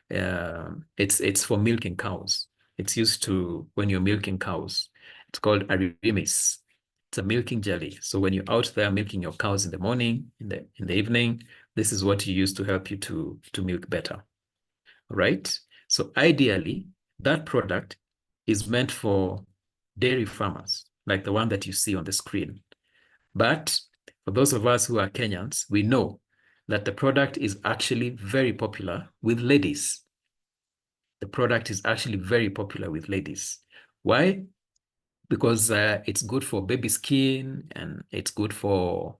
It's for milking cows. It's used to when you're milking cows. It's called Arimis. It's a milking jelly. So when you're out there milking your cows in the morning, in the evening, this is what you use to help you to milk better. All right. So ideally, that product is meant for dairy farmers, like the one that you see on the screen. But for those of us who are Kenyans, we know that the product is actually very popular with ladies. The product is actually very popular with ladies. Why? Because it's good for baby skin and it's good for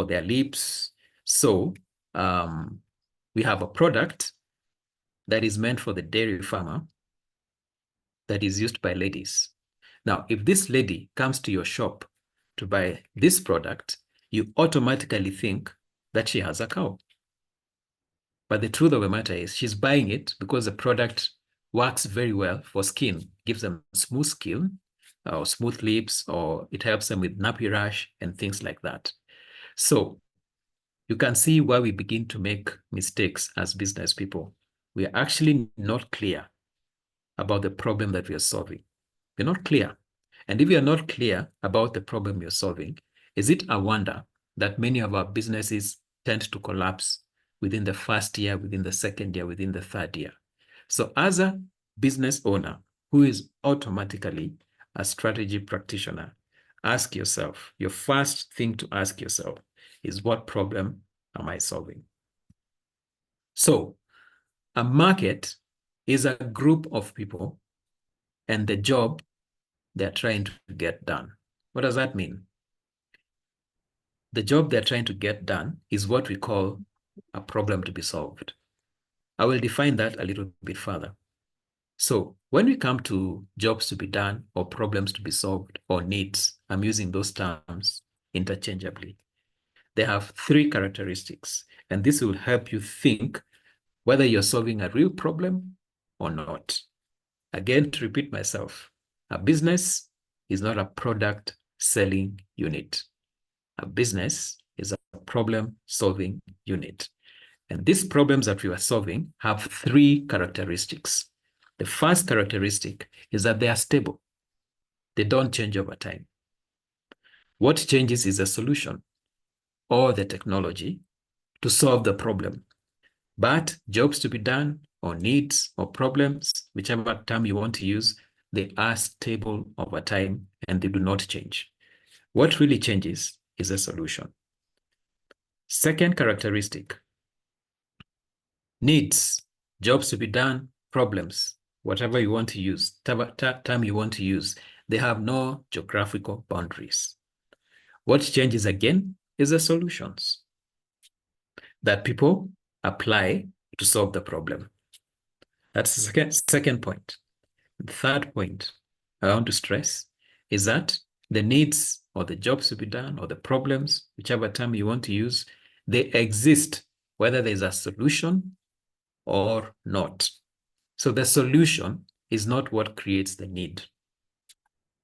their lips. So we have a product that is meant for the dairy farmer that is used by ladies. Now, if this lady comes to your shop to buy this product, you automatically think that she has a cow. But the truth of the matter is she's buying it because the product works very well for skin, gives them smooth skin or smooth lips, or it helps them with nappy rash and things like that. So you can see why we begin to make mistakes as business people. We are actually not clear about the problem that we are solving. We're not clear. And if you're not clear about the problem you're solving, is it a wonder that many of our businesses tend to collapse within the first year, within the second year, within the third year? So as a business owner who is automatically a strategy practitioner, ask yourself, your first thing to ask yourself is, what problem am I solving? So a market is a group of people and the job they're trying to get done. What does that mean? The job they're trying to get done is what we call a problem to be solved. I will define that a little bit further. So when we come to jobs to be done or problems to be solved or needs, I'm using those terms interchangeably. They have 3 characteristics, and this will help you think whether you're solving a real problem or not. Again, to repeat myself, a business is not a product selling unit. A business is a problem-solving unit. And these problems that we are solving have three characteristics. The first characteristic is that they are stable. They don't change over time. What changes is a solution or the technology to solve the problem. But jobs to be done or needs or problems, whichever term you want to use, they are stable over time and they do not change. What really changes is a solution. Second characteristic, needs, jobs to be done, problems, whatever you want to use, term you want to use, they have no geographical boundaries. What changes again is the solutions that people apply to solve the problem. That's the second point. The third point I want to stress is that the needs or the jobs to be done or the problems, whichever term you want to use, they exist whether there's a solution or not. So the solution is not what creates the need.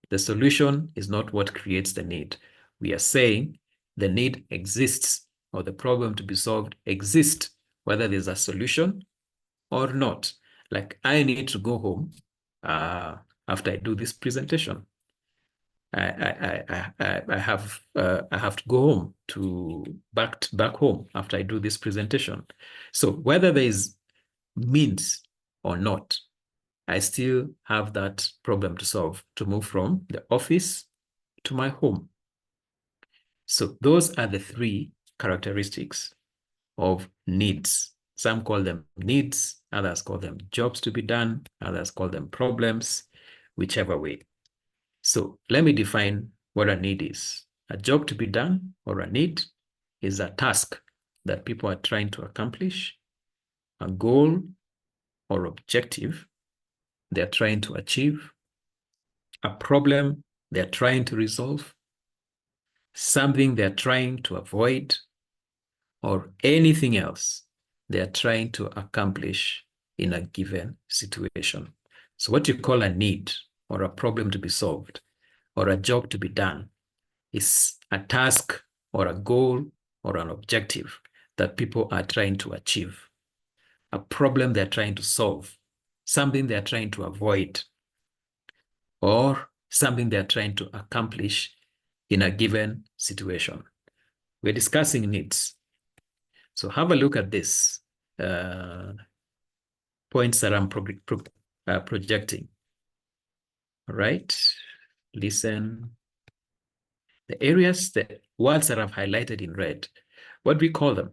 The solution is not what creates the need. We are saying the need exists or the problem to be solved exists whether there's a solution or not. Like I need to go home after I do this presentation. I have to go home back home after I do this presentation. So whether there is means or not, I still have that problem to solve to move from the office to my home. So those are the three characteristics of needs. Some call them needs, others call them jobs to be done, others call them problems, whichever way. So let me define what a need is. A job to be done or a need is a task that people are trying to accomplish, a goal or objective they're trying to achieve, a problem they're trying to resolve, something they're trying to avoid, or anything else they're trying to accomplish in a given situation. So what you call a need or a problem to be solved or a job to be done is a task or a goal or an objective that people are trying to achieve, a problem they're trying to solve, something they're trying to avoid, or something they're trying to accomplish in a given situation. We're discussing needs. So have a look at this points that I'm projecting. All right, listen. The areas, the words that I've highlighted in red, what do we call them?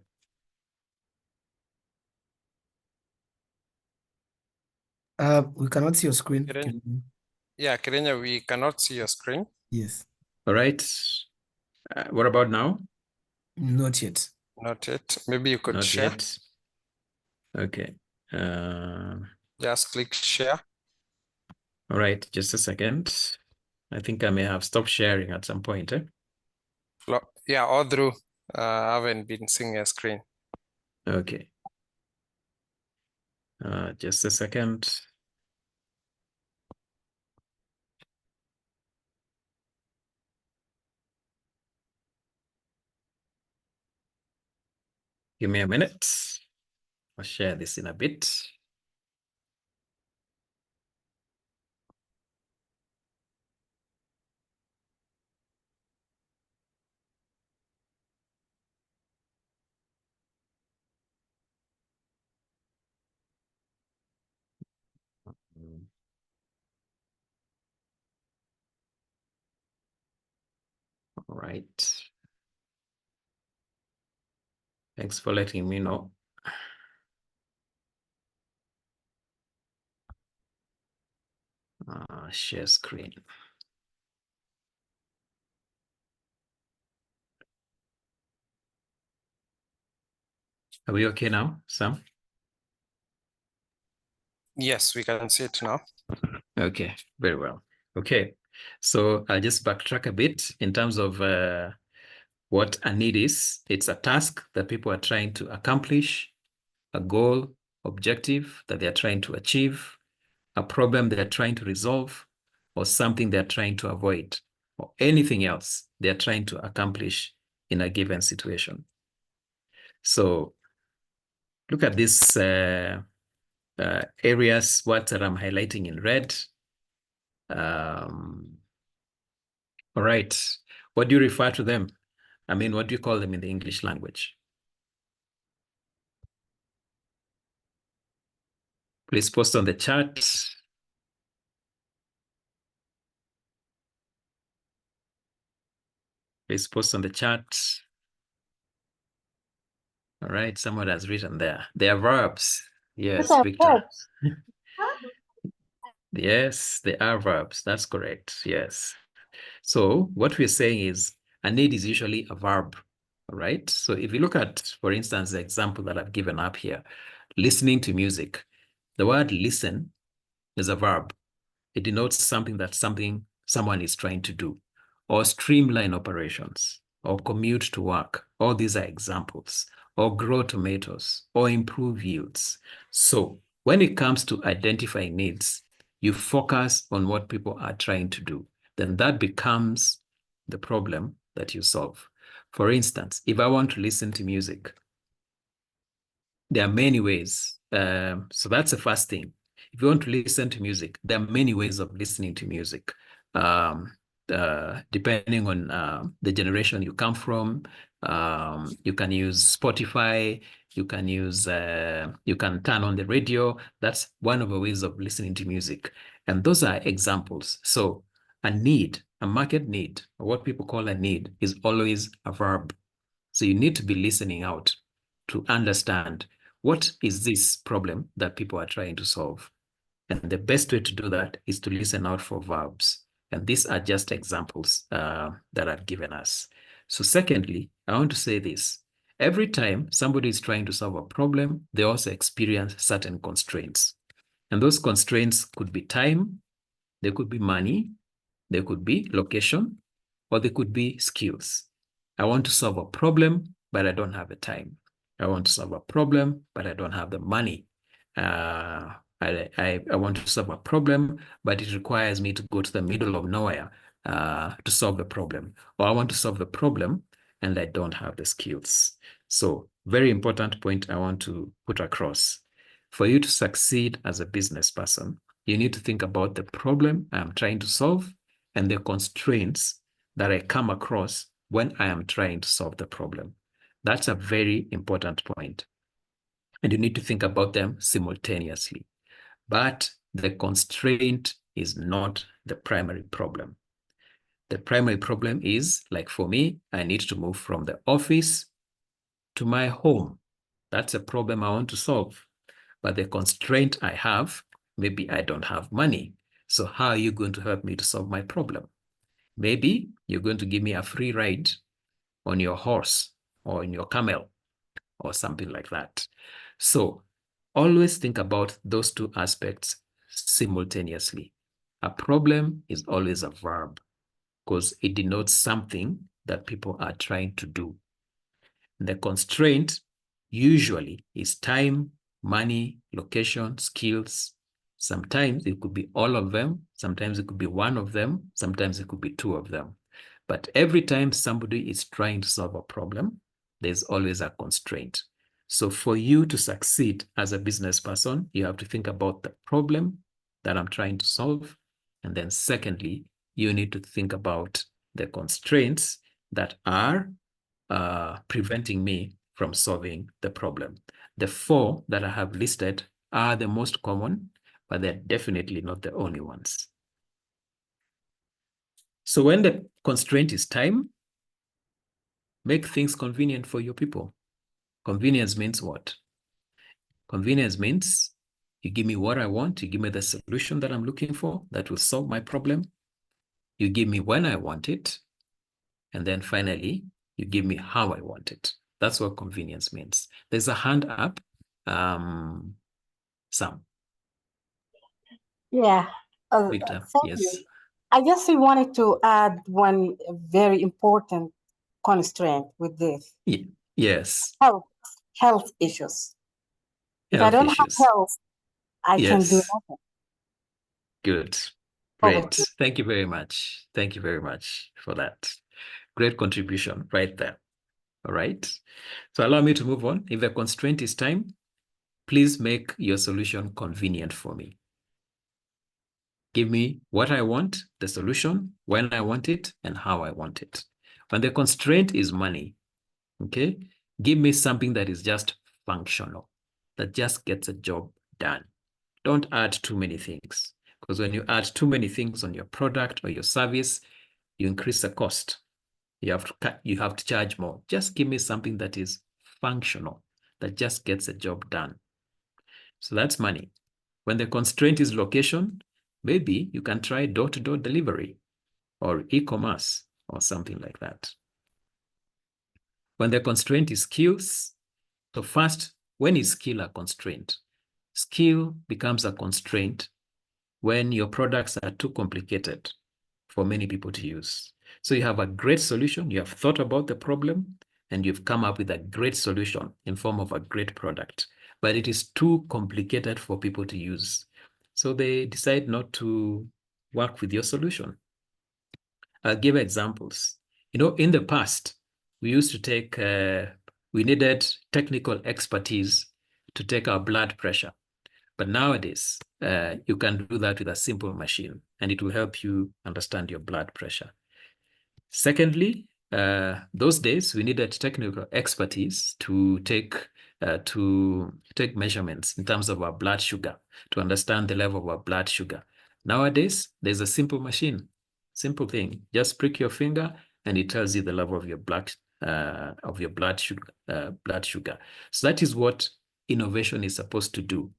We cannot see your screen. Yeah, Kirenya, we cannot see your screen. Yes. All right. What about now? Not yet. Not yet. Maybe you could share. Yet. Okay. Just click share. All right, just a second. I think I may have stopped sharing at some point. Yeah, all through. I haven't been seeing your screen. Okay. Just a second. Give me a minute. I'll share this in a bit. All right. Thanks for letting me know. Share screen. Are we okay now, Sam? Yes, we can see it now. Okay, very well. Okay, so I'll just backtrack a bit in terms of what a need is. It's a task that people are trying to accomplish, a goal, objective that they're trying to achieve, a problem they're trying to resolve, or something they're trying to avoid. or anything else they're trying to accomplish in a given situation. So look at these areas, what that I'm highlighting in red. All right, what do you refer to them? I mean, what do you call them in the English language? Please post on the chat. Please post on the chat. All right, someone has written there. They are verbs. Yes, Victor. Yes, they are verbs. That's correct. Yes. So what we're saying is a need is usually a verb. All right. So if you look at, for instance, the example that I've given up here, listening to music, the word listen is a verb. It denotes something that someone is trying to do, or streamline operations, or commute to work. All these are examples, or grow tomatoes, or improve yields. So when it comes to identifying needs, you focus on what people are trying to do. Then that becomes the problem that you solve. For instance, if I want to listen to music, there are many ways. So that's the first thing. If you want to listen to music, there are many ways of listening to music. Depending on the generation you come from, you can use Spotify, you can turn on the radio. That's one of the ways of listening to music. And those are examples. So a need, a market need, or what people call a need, is always a verb. So you need to be listening out to understand what is this problem that people are trying to solve. And the best way to do that is to listen out for verbs. And these are just examples that I've given us. So secondly, I want to say this. Every time somebody is trying to solve a problem, they also experience certain constraints. And those constraints could be time, they could be money, they could be location, or they could be skills. I want to solve a problem, but I don't have the time. I want to solve a problem, but I don't have the money. I want to solve a problem, but it requires me to go to the middle of nowhere to solve the problem. Or I want to solve the problem, and I don't have the skills. So very important point I want to put across. For you to succeed as a business person, you need to think about the problem I'm trying to solve and the constraints that I come across when I am trying to solve the problem. That's a very important point. And you need to think about them simultaneously. But the constraint is not the primary problem. The primary problem is, like for me, I need to move from the office to my home. That's a problem I want to solve. But the constraint I have, maybe I don't have money. So how are you going to help me to solve my problem? Maybe you're going to give me a free ride on your horse or in your camel or something like that. So always think about those two aspects simultaneously. A problem is always a verb because it denotes something that people are trying to do. The constraint usually is time, money, location, skills. Sometimes it could be all of them. Sometimes it could be one of them. Sometimes it could be two of them. But every time somebody is trying to solve a problem, there's always a constraint. So for you to succeed as a business person, you have to think about the problem that I'm trying to solve. And then secondly, you need to think about the constraints that are preventing me from solving the problem. The four that I have listed are the most common, but they're definitely not the only ones. So when the constraint is time, make things convenient for your people. Convenience means what? Convenience means you give me what I want, you give me the solution that I'm looking for that will solve my problem. You give me when I want it. And then finally, you give me how I want it. That's what convenience means. There's a hand up. Sam. Yeah. Victor, thank yes. you. I just wanted to add one very important constraint with this. Yes. Health issues. If I Health don't issues. have health, I can do Yes. nothing. Good. Great. Thank you very much. Thank you very much for that. Great contribution right there. All right. So allow me to move on. If the constraint is time, please make your solution convenient for me. Give me what I want, the solution, when I want it, and how I want it. When the constraint is money, okay, give me something that is just functional, that just gets a job done. Don't add too many things, because when you add too many things on your product or your service, you increase the cost. You have to charge more. Just give me something that is functional, that just gets a job done. So that's money. When the constraint is location, maybe you can try door-to-door delivery or e-commerce or something like that. When the constraint is skills, so first, when is skill a constraint? Skill becomes a constraint when your products are too complicated for many people to use. So you have a great solution, you have thought about the problem, and you've come up with a great solution in form of a great product, but it is too complicated for people to use. So they decide not to work with your solution. I'll give examples. You know, in the past, we used to take, we needed technical expertise to take our blood pressure. But nowadays, you can do that with a simple machine, and it will help you understand your blood pressure. Secondly, those days, we needed technical expertise to take measurements in terms of our blood sugar, to understand the level of our blood sugar. Nowadays, there's a simple machine, simple thing. Just prick your finger, and it tells you the level of your blood sugar. So that is what innovation is supposed to do.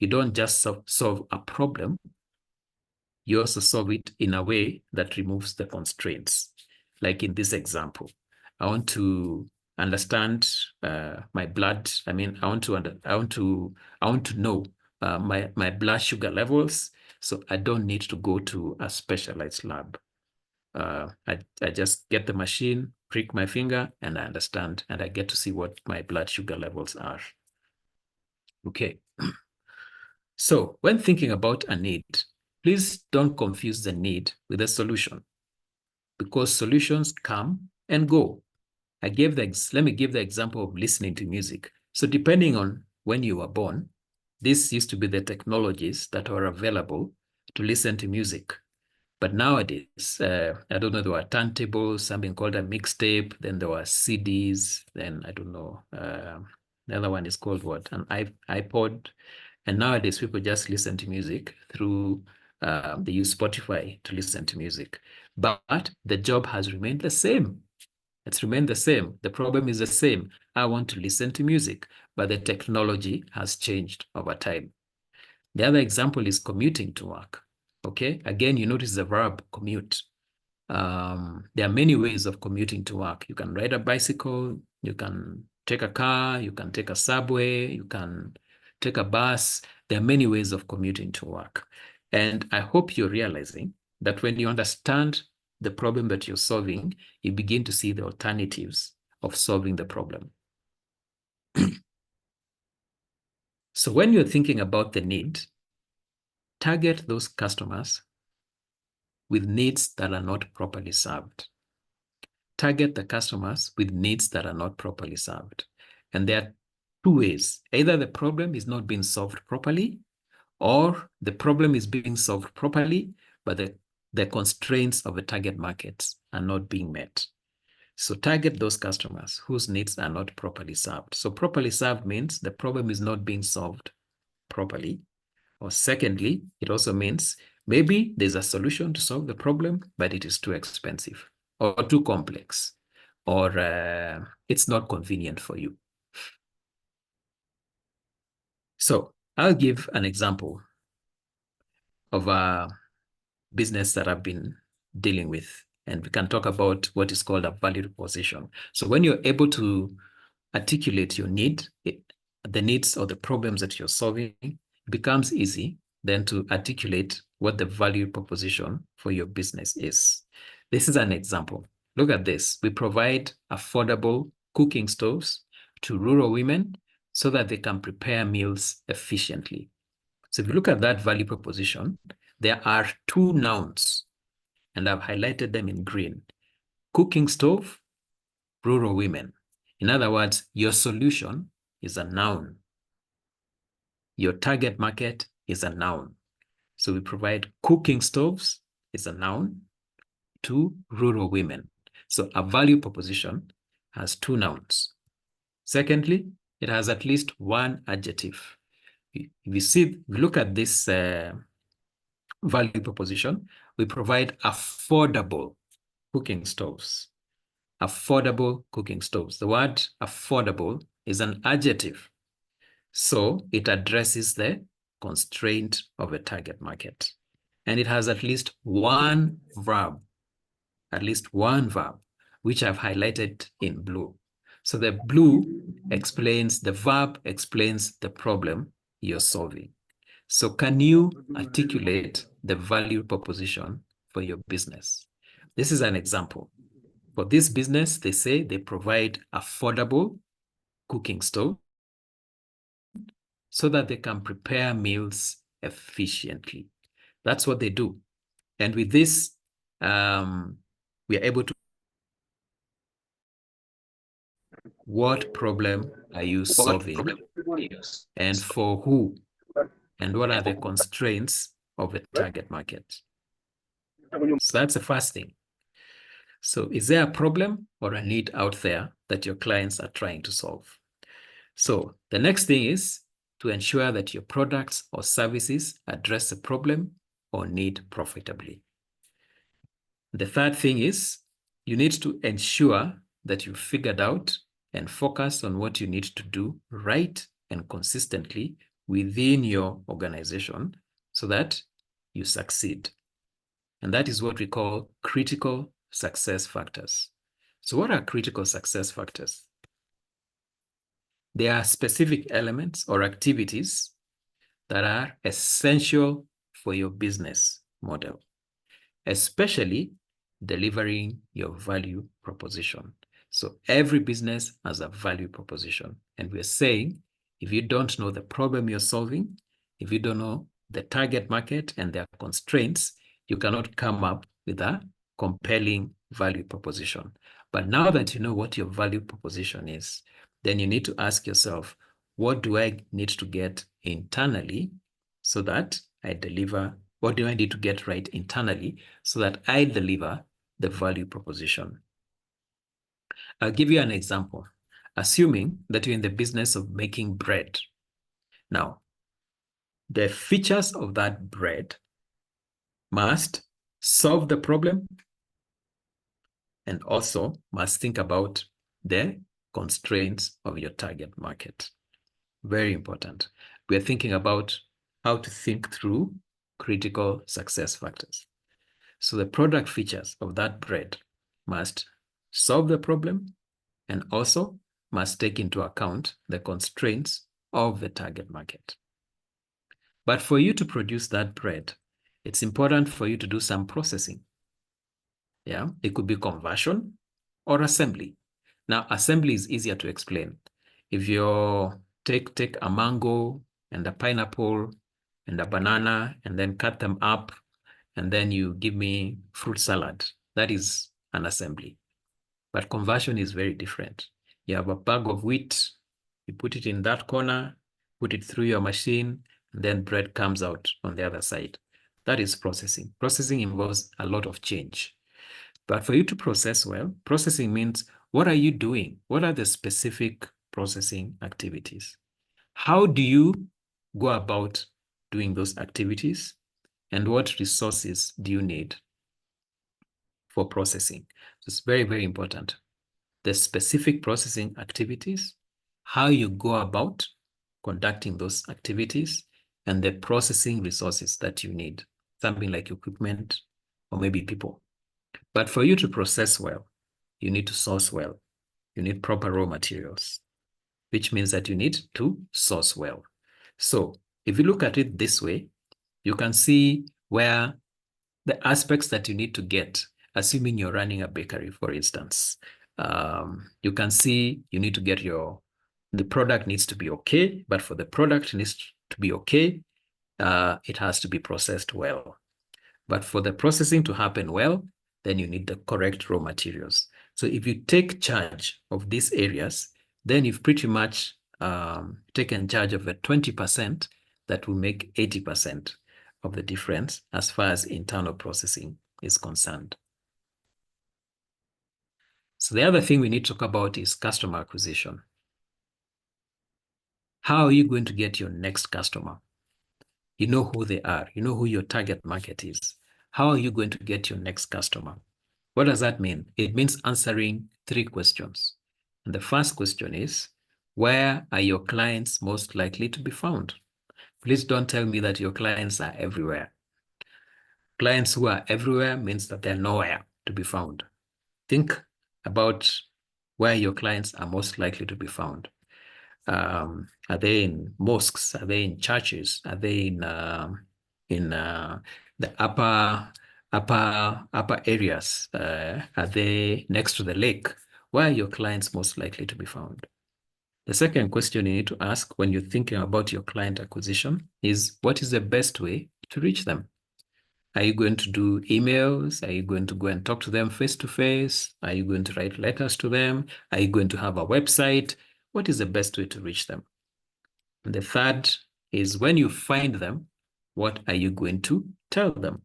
You don't just solve a problem, you also solve it in a way that removes the constraints. Like in this example, I want to understand my blood. I mean, I want to know my blood sugar levels. So I don't need to go to a specialized lab. I just get the machine, prick my finger, and I understand, and I get to see what my blood sugar levels are. Okay. So when thinking about a need, please don't confuse the need with a solution, because solutions come and go. Let me give the example of listening to music. So depending on when you were born, this used to be the technologies that were available to listen to music. But nowadays, I don't know, there were turntables, something called a mixtape, then there were CDs, then I don't know, the other one is called what? An iPod. And nowadays, people just listen to music through, they use Spotify to listen to music. But the job has remained the same. It's remained the same. The problem is the same. I want to listen to music, but the technology has changed over time. The other example is commuting to work. Okay, again, you notice the verb commute. There are many ways of commuting to work. You can ride a bicycle, you can take a car, you can take a subway, you can take a bus. There are many ways of commuting to work. And I hope you're realizing that when you understand the problem that you're solving, you begin to see the alternatives of solving the problem. So when you're thinking about the need, target those customers with needs that are not properly served. Target the customers with needs that are not properly served. And there are two ways. Either the problem is not being solved properly, or the problem is being solved properly, but the constraints of the target markets are not being met. So target those customers whose needs are not properly served. So properly served means the problem is not being solved properly. Or secondly, it also means maybe there's a solution to solve the problem, but it is too expensive or too complex, or it's not convenient for you. So I'll give an example of a business that I've been dealing with, and we can talk about what is called a value proposition. So when you're able to articulate your need, the needs or the problems that you're solving, it becomes easy then to articulate what the value proposition for your business is. This is an example. Look at this. We provide affordable cooking stoves to rural women so that they can prepare meals efficiently. So if you look at that value proposition, there are two nouns, and I've highlighted them in green: cooking stove, rural women. In other words, your solution is a noun. Your target market is a noun. So we provide cooking stoves is a noun to rural women. So a value proposition has two nouns. Secondly, it has at least one adjective. If you look at this value proposition, we provide affordable cooking stoves. Affordable cooking stoves. The word affordable is an adjective. So it addresses the constraint of a target market. And it has at least one verb, which I've highlighted in blue. So the blue explains, the verb explains the problem you're solving. So can you articulate the value proposition for your business? This is an example. For this business, they say they provide affordable cooking stove so that they can prepare meals efficiently. That's what they do. And with this, we are able to. What problem are you solving? And for who? And what are the constraints of a target market? So that's the first thing. So is there a problem or a need out there that your clients are trying to solve? So the next thing is to ensure that your products or services address a problem or need profitably. The third thing is you need to ensure that you figured out and focus on what you need to do right and consistently within your organization so that you succeed. And that is what we call critical success factors. So what are critical success factors? They are specific elements or activities that are essential for your business model, especially delivering your value proposition. So every business has a value proposition. And we're saying, if you don't know the problem you're solving, if you don't know the target market and their constraints, you cannot come up with a compelling value proposition. But now that you know what your value proposition is, then you need to ask yourself, what do I need to get internally so that I deliver? What do I need to get right internally so that I deliver the value proposition? I'll give you an example. Assuming that you're in the business of making bread. Now, the features of that bread must solve the problem and also must think about the constraints of your target market. Very important. We're thinking about how to think through critical success factors. So the product features of that bread must solve the problem and also must take into account the constraints of the target market. But for you to produce that bread, it's important for you to do some processing. Yeah, it could be conversion or assembly. Now, assembly is easier to explain. If you take a mango and a pineapple and a banana and then cut them up and then you give me fruit salad, that is an assembly. But conversion is very different. You have a bag of wheat, you put it in that corner, put it through your machine, and then bread comes out on the other side. That is processing. Processing involves a lot of change. But for you to process well, processing means what are you doing? What are the specific processing activities? How do you go about doing those activities? And what resources do you need for processing? So it's very, very important. The specific processing activities, how you go about conducting those activities, and the processing resources that you need, something like equipment or maybe people. But for you to process well, you need to source well. You need proper raw materials, which means that you need to source well. So if you look at it this way, you can see where the aspects that you need to get, assuming you're running a bakery, for instance. You can see you need to get the product needs to be okay, but for the product needs to be okay, it has to be processed well. But for the processing to happen well, then you need the correct raw materials. So if you take charge of these areas, then you've pretty much taken charge of the 20% that will make 80% of the difference as far as internal processing is concerned. So the other thing we need to talk about is customer acquisition. How are you going to get your next customer? You know who they are. You know who your target market is. How are you going to get your next customer? What does that mean? It means answering 3 questions. And the first question is, where are your clients most likely to be found? Please don't tell me that your clients are everywhere. Clients who are everywhere means that they're nowhere to be found. Think about where your clients are most likely to be found. Are they in mosques? Are they in churches? Are they in the upper areas? Are they next to the lake? Where are your clients most likely to be found? The second question you need to ask when you're thinking about your client acquisition is, what is the best way to reach them? Are you going to do emails? Are you going to go and talk to them face to face? Are you going to write letters to them? Are you going to have a website? What is the best way to reach them? And the third is, when you find them, what are you going to tell them?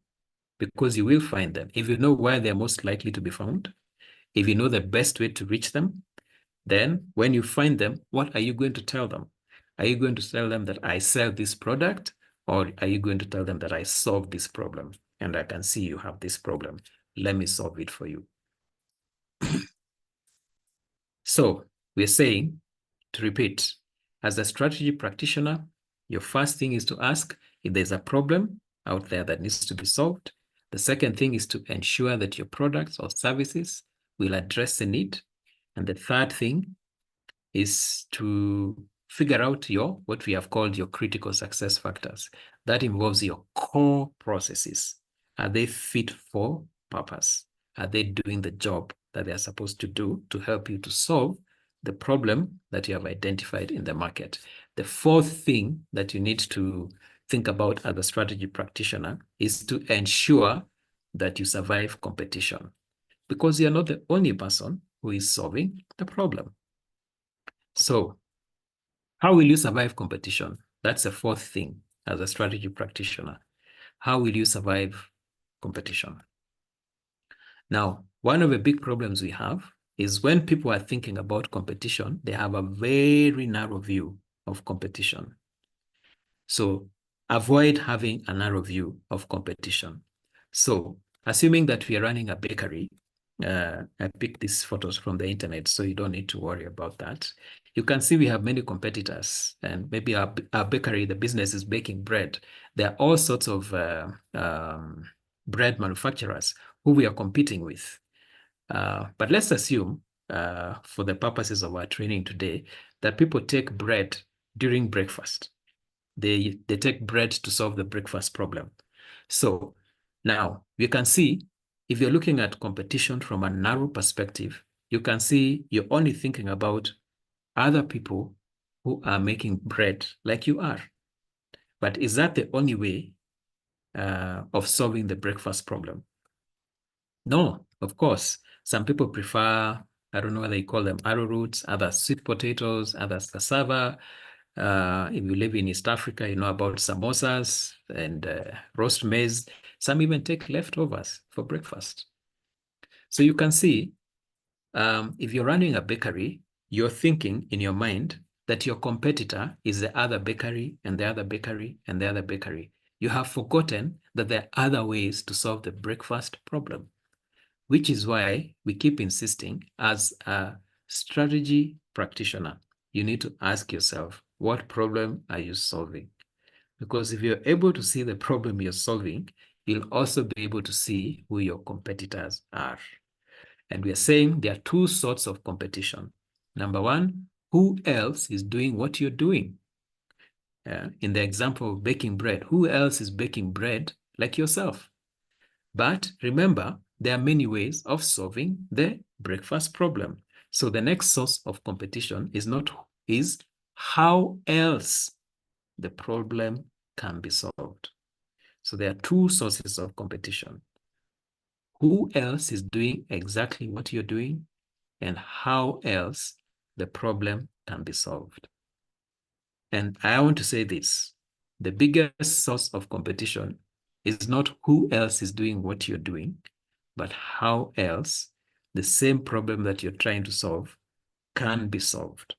Because you will find them. If you know where they're most likely to be found, if you know the best way to reach them, then when you find them, what are you going to tell them? Are you going to tell them that I sell this product? Or are you going to tell them that I solve this problem and I can see you have this problem? Let me solve it for you. So we're saying, to repeat, as a strategy practitioner, your first thing is to ask if there's a problem out there that needs to be solved. The second thing is to ensure that your products or services will address the need. And the third thing is to figure out what we have called your critical success factors. That involves your core processes. Are they fit for purpose? Are they doing the job that they are supposed to do to help you to solve the problem that you have identified in the market? The fourth thing that you need to think about as a strategy practitioner is to ensure that you survive competition, because you're not the only person who is solving the problem. So how will you survive competition? That's the fourth thing as a strategy practitioner. How will you survive competition? Now, one of the big problems we have is when people are thinking about competition, they have a very narrow view of competition. So avoid having a narrow view of competition. So assuming that we are running a bakery, I picked these photos from the internet, so you don't need to worry about that. You can see we have many competitors, and maybe our bakery, the business is baking bread. There are all sorts of bread manufacturers who we are competing with. But let's assume, for the purposes of our training today, that people take bread during breakfast. They take bread to solve the breakfast problem. So now you can see, if you're looking at competition from a narrow perspective, you can see you're only thinking about other people who are making bread like you are. But is that the only way of solving the breakfast problem? No, of course. Some people prefer, I don't know what they call them, arrowroots, others sweet potatoes, others cassava. If you live in East Africa, you know about samosas and roast maize. Some even take leftovers for breakfast. So you can see, if you're running a bakery, you're thinking in your mind that your competitor is the other bakery and the other bakery and the other bakery. You have forgotten that there are other ways to solve the breakfast problem, which is why we keep insisting, as a strategy practitioner, you need to ask yourself, what problem are you solving? Because if you're able to see the problem you're solving, you'll also be able to see who your competitors are. And we are saying there are 2 sorts of competition. Number one, who else is doing what you're doing? In the example of baking bread, who else is baking bread like yourself? But remember, there are many ways of solving the breakfast problem. So the next source of competition is how else the problem can be solved. So there are two sources of competition. Who else is doing exactly what you're doing, and how else the problem can be solved. And I want to say this, the biggest source of competition is not who else is doing what you're doing, but how else the same problem that you're trying to solve can be solved.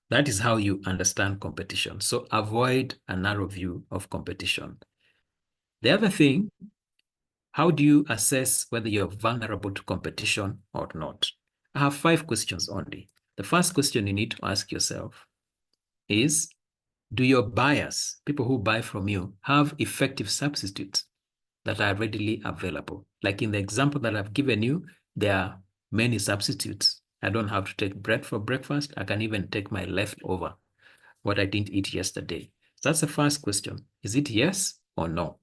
That is how you understand competition. So avoid a narrow view of competition. The other thing, how do you assess whether you're vulnerable to competition or not? I have 5 questions only. The first question you need to ask yourself is, do your buyers, people who buy from you, have effective substitutes that are readily available? Like in the example that I've given you, there are many substitutes. I don't have to take bread for breakfast. I can even take my leftover, what I didn't eat yesterday. So that's the first question. Is it yes or no?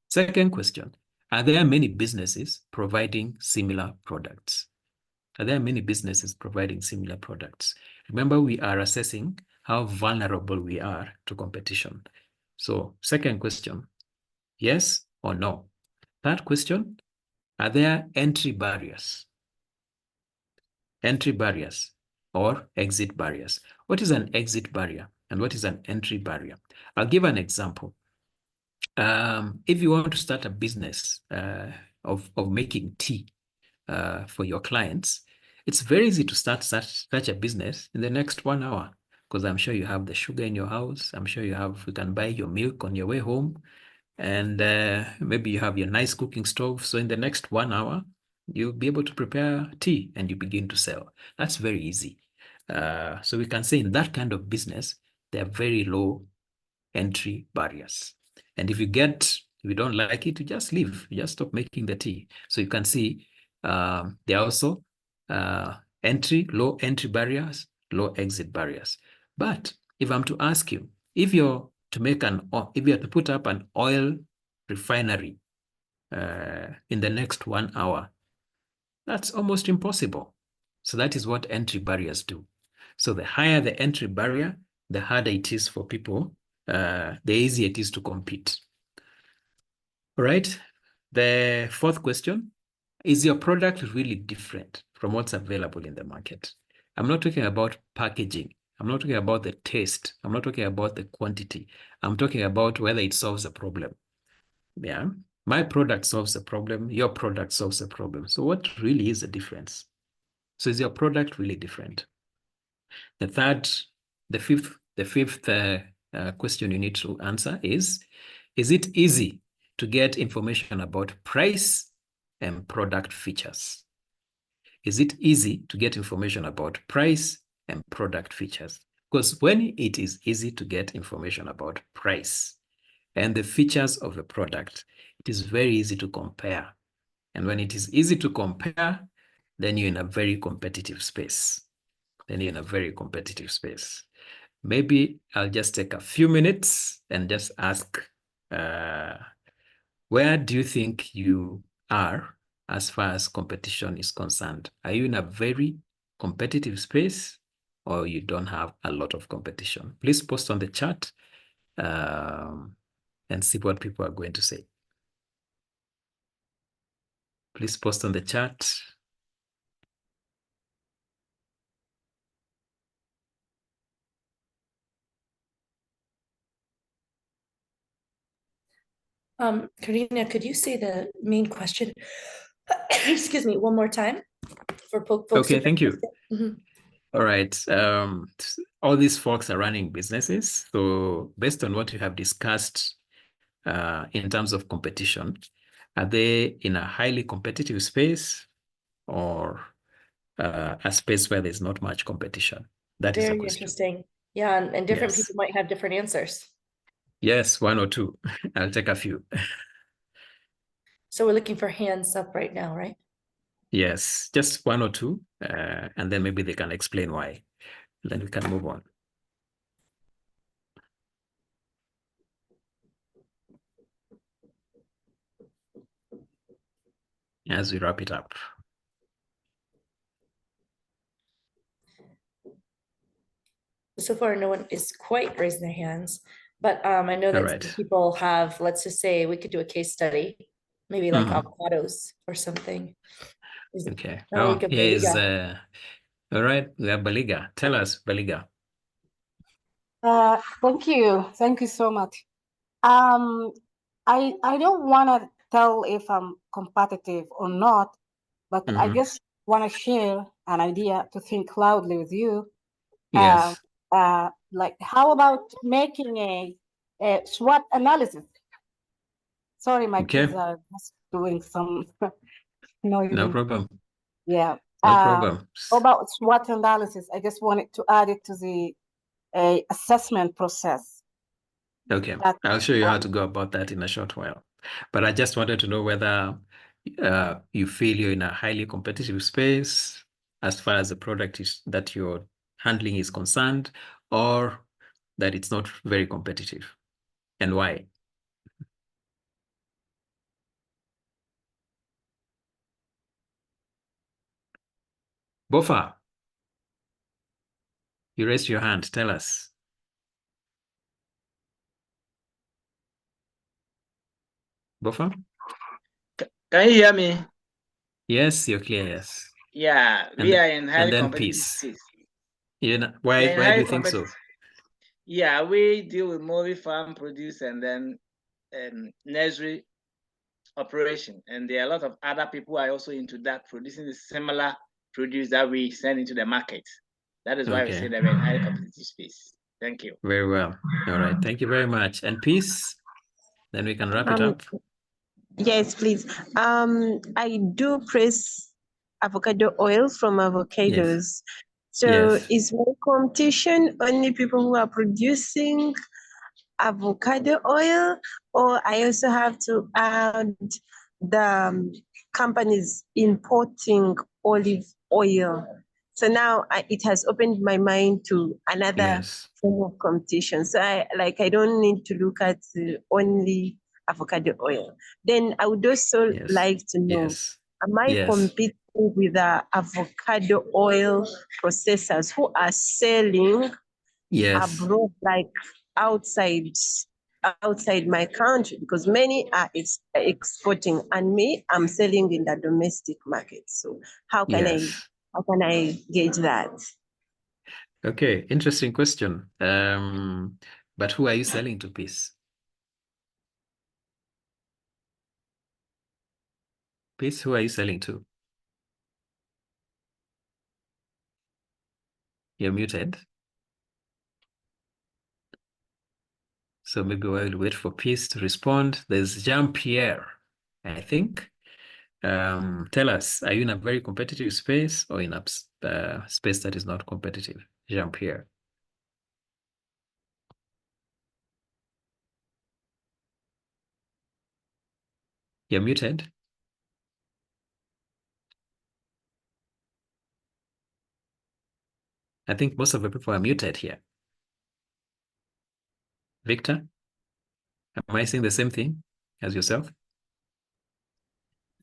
Second question, are there many businesses providing similar products? Are there many businesses providing similar products? Remember, we are assessing how vulnerable we are to competition. So second question, yes or no? Third question, are there entry barriers? Entry barriers or exit barriers. What is an exit barrier and what is an entry barrier? I'll give an example. If you want to start a business of making tea for your clients, it's very easy to start such a business in the next 1 hour, because I'm sure you have the sugar in your house. I'm sure you can buy your milk on your way home, and maybe you have your nice cooking stove. So in the next 1 hour, you'll be able to prepare tea and you begin to sell. That's very easy. So we can say in that kind of business, there are very low entry barriers. And if you don't like it, you just leave. You just stop making the tea. So you can see there are also low entry barriers, low exit barriers. But if I'm to ask you, if you're to put up an oil refinery in the next 1 hour, that's almost impossible. So that is what entry barriers do. So the higher the entry barrier, the harder it is for people, the easier it is to compete. All right. The fourth question, is your product really different from what's available in the market? I'm not talking about packaging. I'm not talking about the taste. I'm not talking about the quantity. I'm talking about whether it solves a problem. Yeah. My product solves a problem. Your product solves a problem. So what really is the difference? So is your product really different? The fifth question you need to answer is it easy to get information about price and product features? Is it easy to get information about price and product features? Because when it is easy to get information about price and the features of a product, it is very easy to compare. And when it is easy to compare, then you're in a very competitive space. Maybe I'll just take a few minutes and just ask, where do you think you are as far as competition is concerned? Are you in a very competitive space, or you don't have a lot of competition? Please post on the chat and see what people are going to say. Please post on the chat. Karina, could you say the main question, excuse me, one more time for folks? Okay, thank you. Mm-hmm. All right. All these folks are running businesses. So based on what you have discussed in terms of competition, are they in a highly competitive space or a space where there's not much competition? That is a Very question. interesting. Yeah, and different Yes. people might have different answers. Yes, one or two. I'll take a few. So we're looking for hands up right now, right? Yes, just one or two, and then maybe they can explain why. Then we can move on. As we wrap it up. So far, no one is quite raising their hands, But I know that some right. people have, let's just say we could do a case study, maybe like Mhm. avocados or something. Okay. Oh, Oh, here is all right. We have Baliga. Tell us, Baliga. Thank you so much. I don't want to tell if I'm competitive or not, but I just want to share an idea to think loudly with you. Yes. Like, how about making a SWOT analysis? Sorry, my kids are just doing some noise. No problem. Yeah. No problem. How about SWOT analysis? I just wanted to add it to the assessment process. Okay, I'll show you how to go about that in a short while. But I just wanted to know whether you feel you're in a highly competitive space as far as the product is that you're handling is concerned, or that it's not very competitive, and why. Bofa, you raised your hand. Tell us. Bofa? Can you hear me? Yes, you're clear, yes. Yeah, we are in highly competitive space. Why do you think so? Yeah, we deal with multi farm produce and then nursery operation. And there are a lot of other people who are also into that, producing the similar produce that we send into the market. That is why we say that we're in highly competitive space. Thank you. Very well. All right. Thank you very much. And Peace, then we can wrap it up. Yes, please. I do press avocado oil from avocados. Yes. So Yes. is my competition only people who are producing avocado oil, or I also have to add the companies importing olive oil? So now it has opened my mind to another form of competition. So I don't need to look at only avocado oil. Then I would also like to know, am I competing with the avocado oil processors who are selling abroad, like outside my country? Because many are exporting, and me, I'm selling in the domestic market. So how can I gauge that? Okay, interesting question. But who are you selling to, Peace? Peace, who are you selling to? You're muted. So maybe we'll wait for Peace to respond. There's Jean-Pierre, I think. Tell us, are you in a very competitive space or in a space that is not competitive? Jean-Pierre. You're muted. I think most of the people are muted here. Victor, am I saying the same thing as yourself?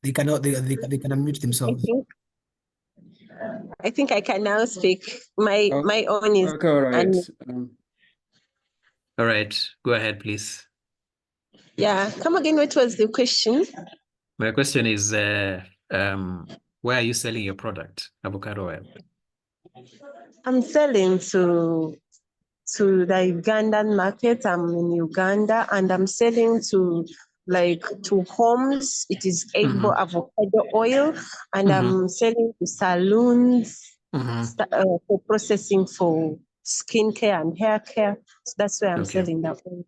They cannot. They can unmute themselves. I think I can now speak. My own is. Okay, all right. All right, go ahead, please. Yeah, come again. What was the question? My question is, where are you selling your product, avocado oil? I'm selling to the Ugandan market. I'm in Uganda, and I'm selling to homes. It is edible avocado oil, and I'm selling to salons for processing for skincare and hair care. So that's where I'm selling that oil.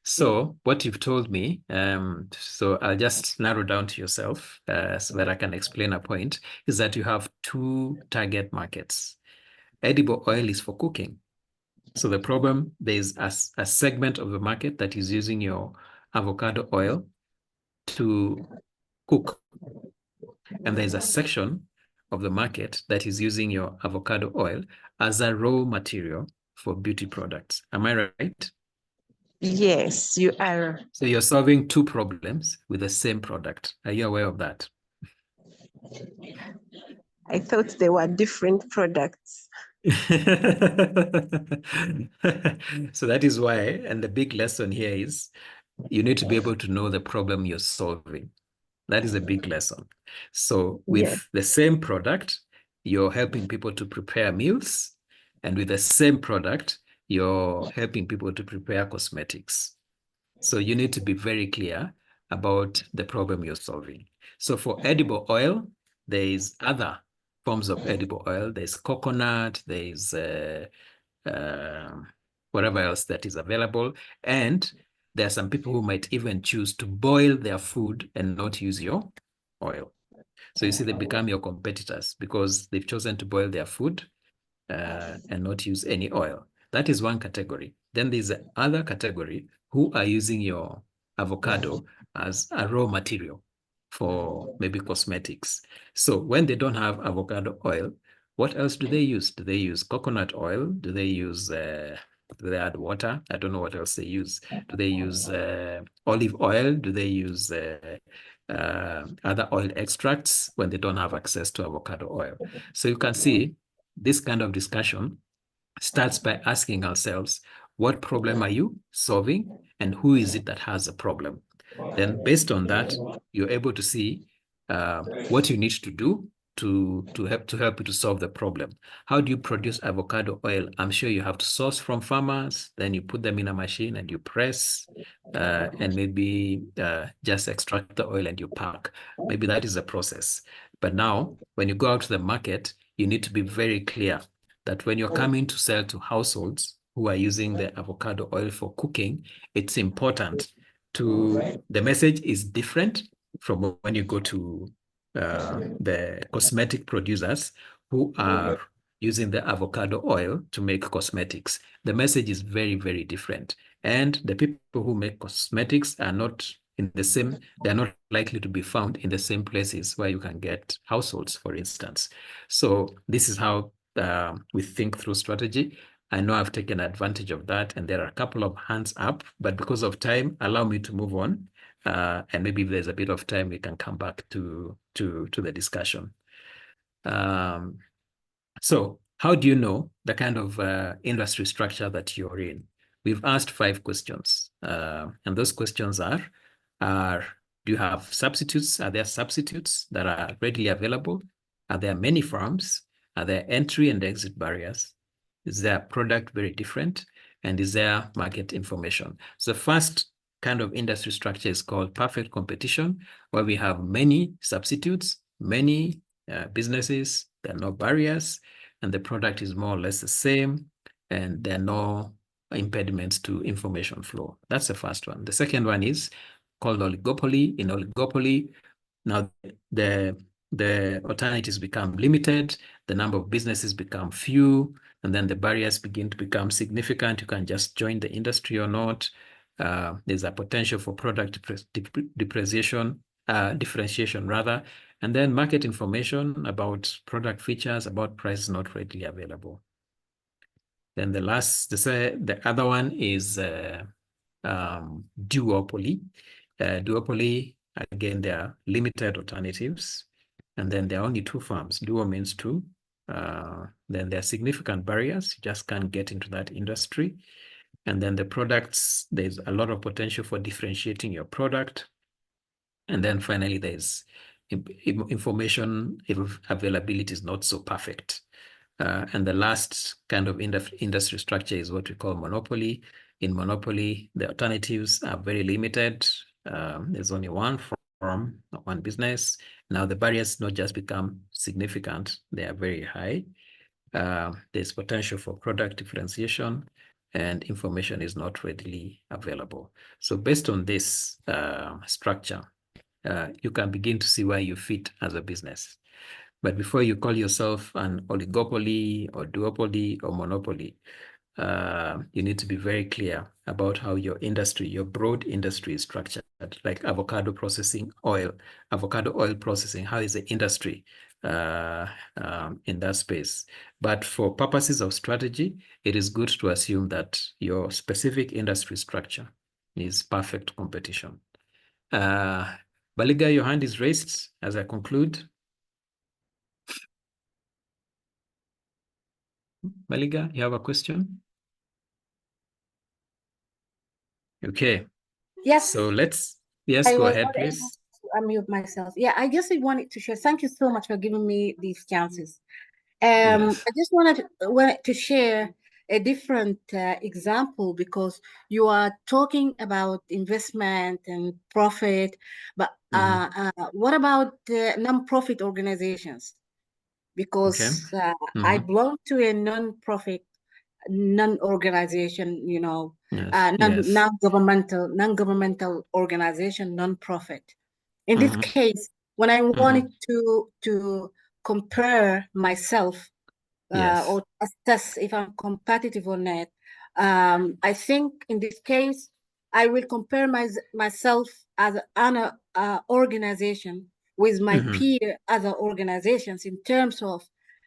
So what you've told me, so I'll just narrow down to yourself so that I can explain a point, is that you have two target markets. Edible oil is for cooking. So the problem, there's a segment of the market that is using your avocado oil to cook. And there's a section of the market that is using your avocado oil as a raw material for beauty products. Am I right? Yes, you are. So you're solving two problems with the same product. Are you aware of that? I thought they were different products. So that is why, and the big lesson here is you need to be able to know the problem you're solving. That is a big lesson. So with the same product, you're helping people to prepare meals, and with the same product, you're helping people to prepare cosmetics. So you need to be very clear about the problem you're solving. So for edible oil, there is other forms of edible oil. There's coconut, there's whatever else that is available. And there are some people who might even choose to boil their food and not use your oil. So you see, they become your competitors because they've chosen to boil their food and not use any oil. That is one category. Then there's the other category who are using your avocado as a raw material for maybe cosmetics. So when they don't have avocado oil, what else do they use? Do they use coconut oil? Do they use, do they add water? I don't know what else they use. Do they use olive oil? Do they use other oil extracts when they don't have access to avocado oil? So you can see this kind of discussion starts by asking ourselves, what problem are you solving and who is it that has a problem? Then based on that, you're able to see what you need to do to help you to solve the problem. How do you produce avocado oil? I'm sure you have to source from farmers, then you put them in a machine and you press and maybe just extract the oil and you pack. Maybe that is a process. But now when you go out to the market, you need to be very clear that when you're coming to sell to households who are using the avocado oil for cooking, it's important to, the message is different from when you go to the cosmetic producers who are using the avocado oil to make cosmetics. The message is very, very different. And the people who make cosmetics are not in the same, they're not likely to be found in the same places where you can get households, for instance. So this is how we think through strategy. I know I've taken advantage of that, and there are a couple of hands up, but because of time, allow me to move on. And maybe if there's a bit of time, we can come back to the discussion. So how do you know the kind of industry structure that you're in? We've asked 5 questions, and those questions are do you have substitutes? Are there substitutes that are readily available? Are there many farms? Are there entry and exit barriers? Is their product very different? And is there market information? So the first kind of industry structure is called perfect competition, where we have many substitutes, many businesses, there are no barriers, and the product is more or less the same, and there are no impediments to information flow. That's the first one. The second one is called oligopoly. In oligopoly, now the alternatives become limited, the number of businesses become few, and then the barriers begin to become significant. You can just join the industry or not. There's a potential for product differentiation, and then market information about product features, about price not readily available. Then the other one is duopoly. Duopoly, again, there are limited alternatives, and then there are only 2 farms. Duo means 2. Then there are significant barriers. You just can't get into that industry. And then the products, there's a lot of potential for differentiating your product. And then finally, there's information availability is not so perfect. And the last kind of industry structure is what we call monopoly. In monopoly, the alternatives are very limited. There's only one firm, one business. Now the barriers not just become significant, they are very high. There's potential for product differentiation, and information is not readily available. So based on this structure, you can begin to see where you fit as a business. But before you call yourself an oligopoly or duopoly or monopoly, you need to be very clear about how your industry, your broad industry is structured, like avocado processing, avocado oil processing. How is the industry in that space? But for purposes of strategy, it is good to assume that your specific industry structure is perfect competition. Baliga, your hand is raised as I conclude. Maliga, you have a question? Okay. Yes. So yes, I go was ahead, not able please. to unmute myself. Yeah, I just wanted to share. Thank you so much for giving me these chances. I just wanted to share a different example, because you are talking about investment and profit, but what about non-profit organizations? Because I belong to a non-profit, non-organization, you know, non-governmental organization, non-profit. In this case, when I wanted to compare myself or assess if I'm competitive or not, I think in this case, I will compare myself as an organization with my peer other organizations in terms of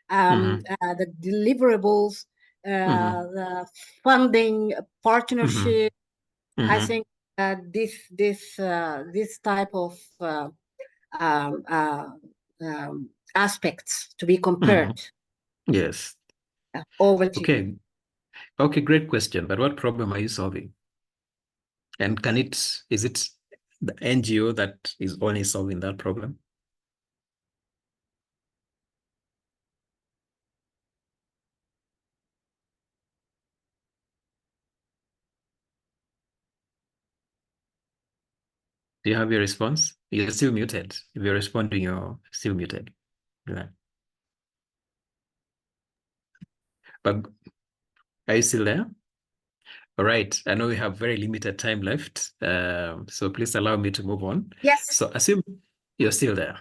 the deliverables, the funding, partnership. I think this type of aspects to be compared. Yes. Over to you. Okay, great question. But what problem are you solving? And is it the NGO that is only solving that problem? Do you have your response? You're still muted. If you're responding, you're still muted. Yeah. But are you still there? All right. I know we have very limited time left. So please allow me to move on. Yes. So assume you're still there.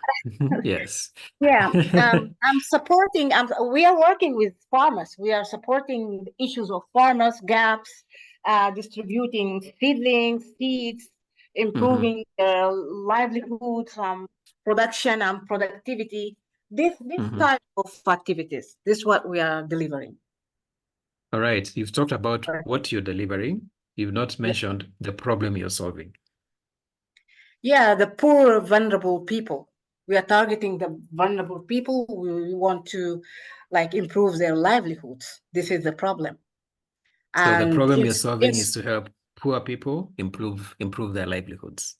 Yes. Yeah. I'm supporting, we are working with farmers. We are supporting issues of farmers, gaps, distributing seedlings, seeds, improving their livelihoods, production and productivity. This type of activities, this is what we are delivering. All right. You've talked about what you're delivering. You've not mentioned the problem you're solving. Yeah, the poor, vulnerable people. We are targeting the vulnerable people. We want to improve their livelihoods. This is the problem. So the problem you're solving is to help poor people improve their livelihoods.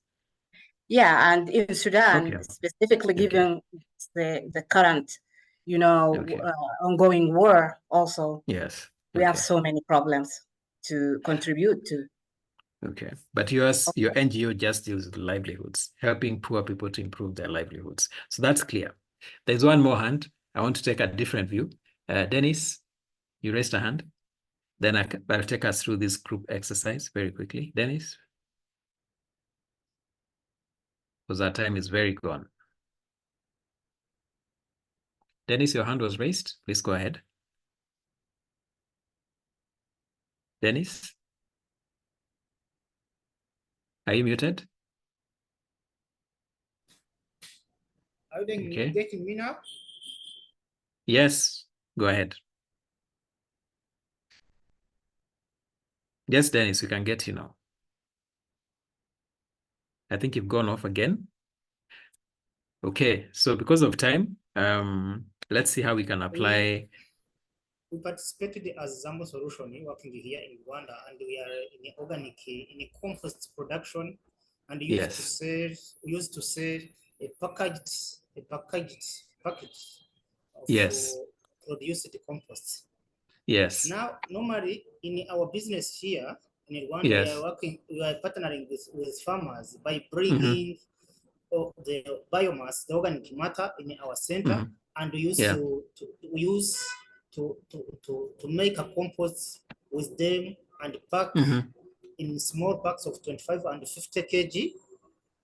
Yeah, and in Sudan, specifically given the current, ongoing war also. Yes. We have so many problems to contribute to. Okay. But your NGO just deals with livelihoods, helping poor people to improve their livelihoods. So that's clear. There's one more hand. I want to take a different view. Dennis, you raised a hand. Then I'll take us through this group exercise very quickly. Dennis? Because our time is very gone. Dennis, your hand was raised. Please go ahead. Dennis? Are you muted? Are you getting me now? Yes, go ahead. Yes, Dennis, we can get you now. I think you've gone off again. Okay, so because of time, let's see how we can apply. We participated as Zambo Solution working here in Rwanda, and we are in organic, in a compost production, and used to sell a packaged package of produced compost. Yes. Now, normally in our business here in Rwanda, we are partnering with farmers by bringing the biomass, the organic matter in our center, and we use to make a compost with them and pack in small packs of 25 and 50 kg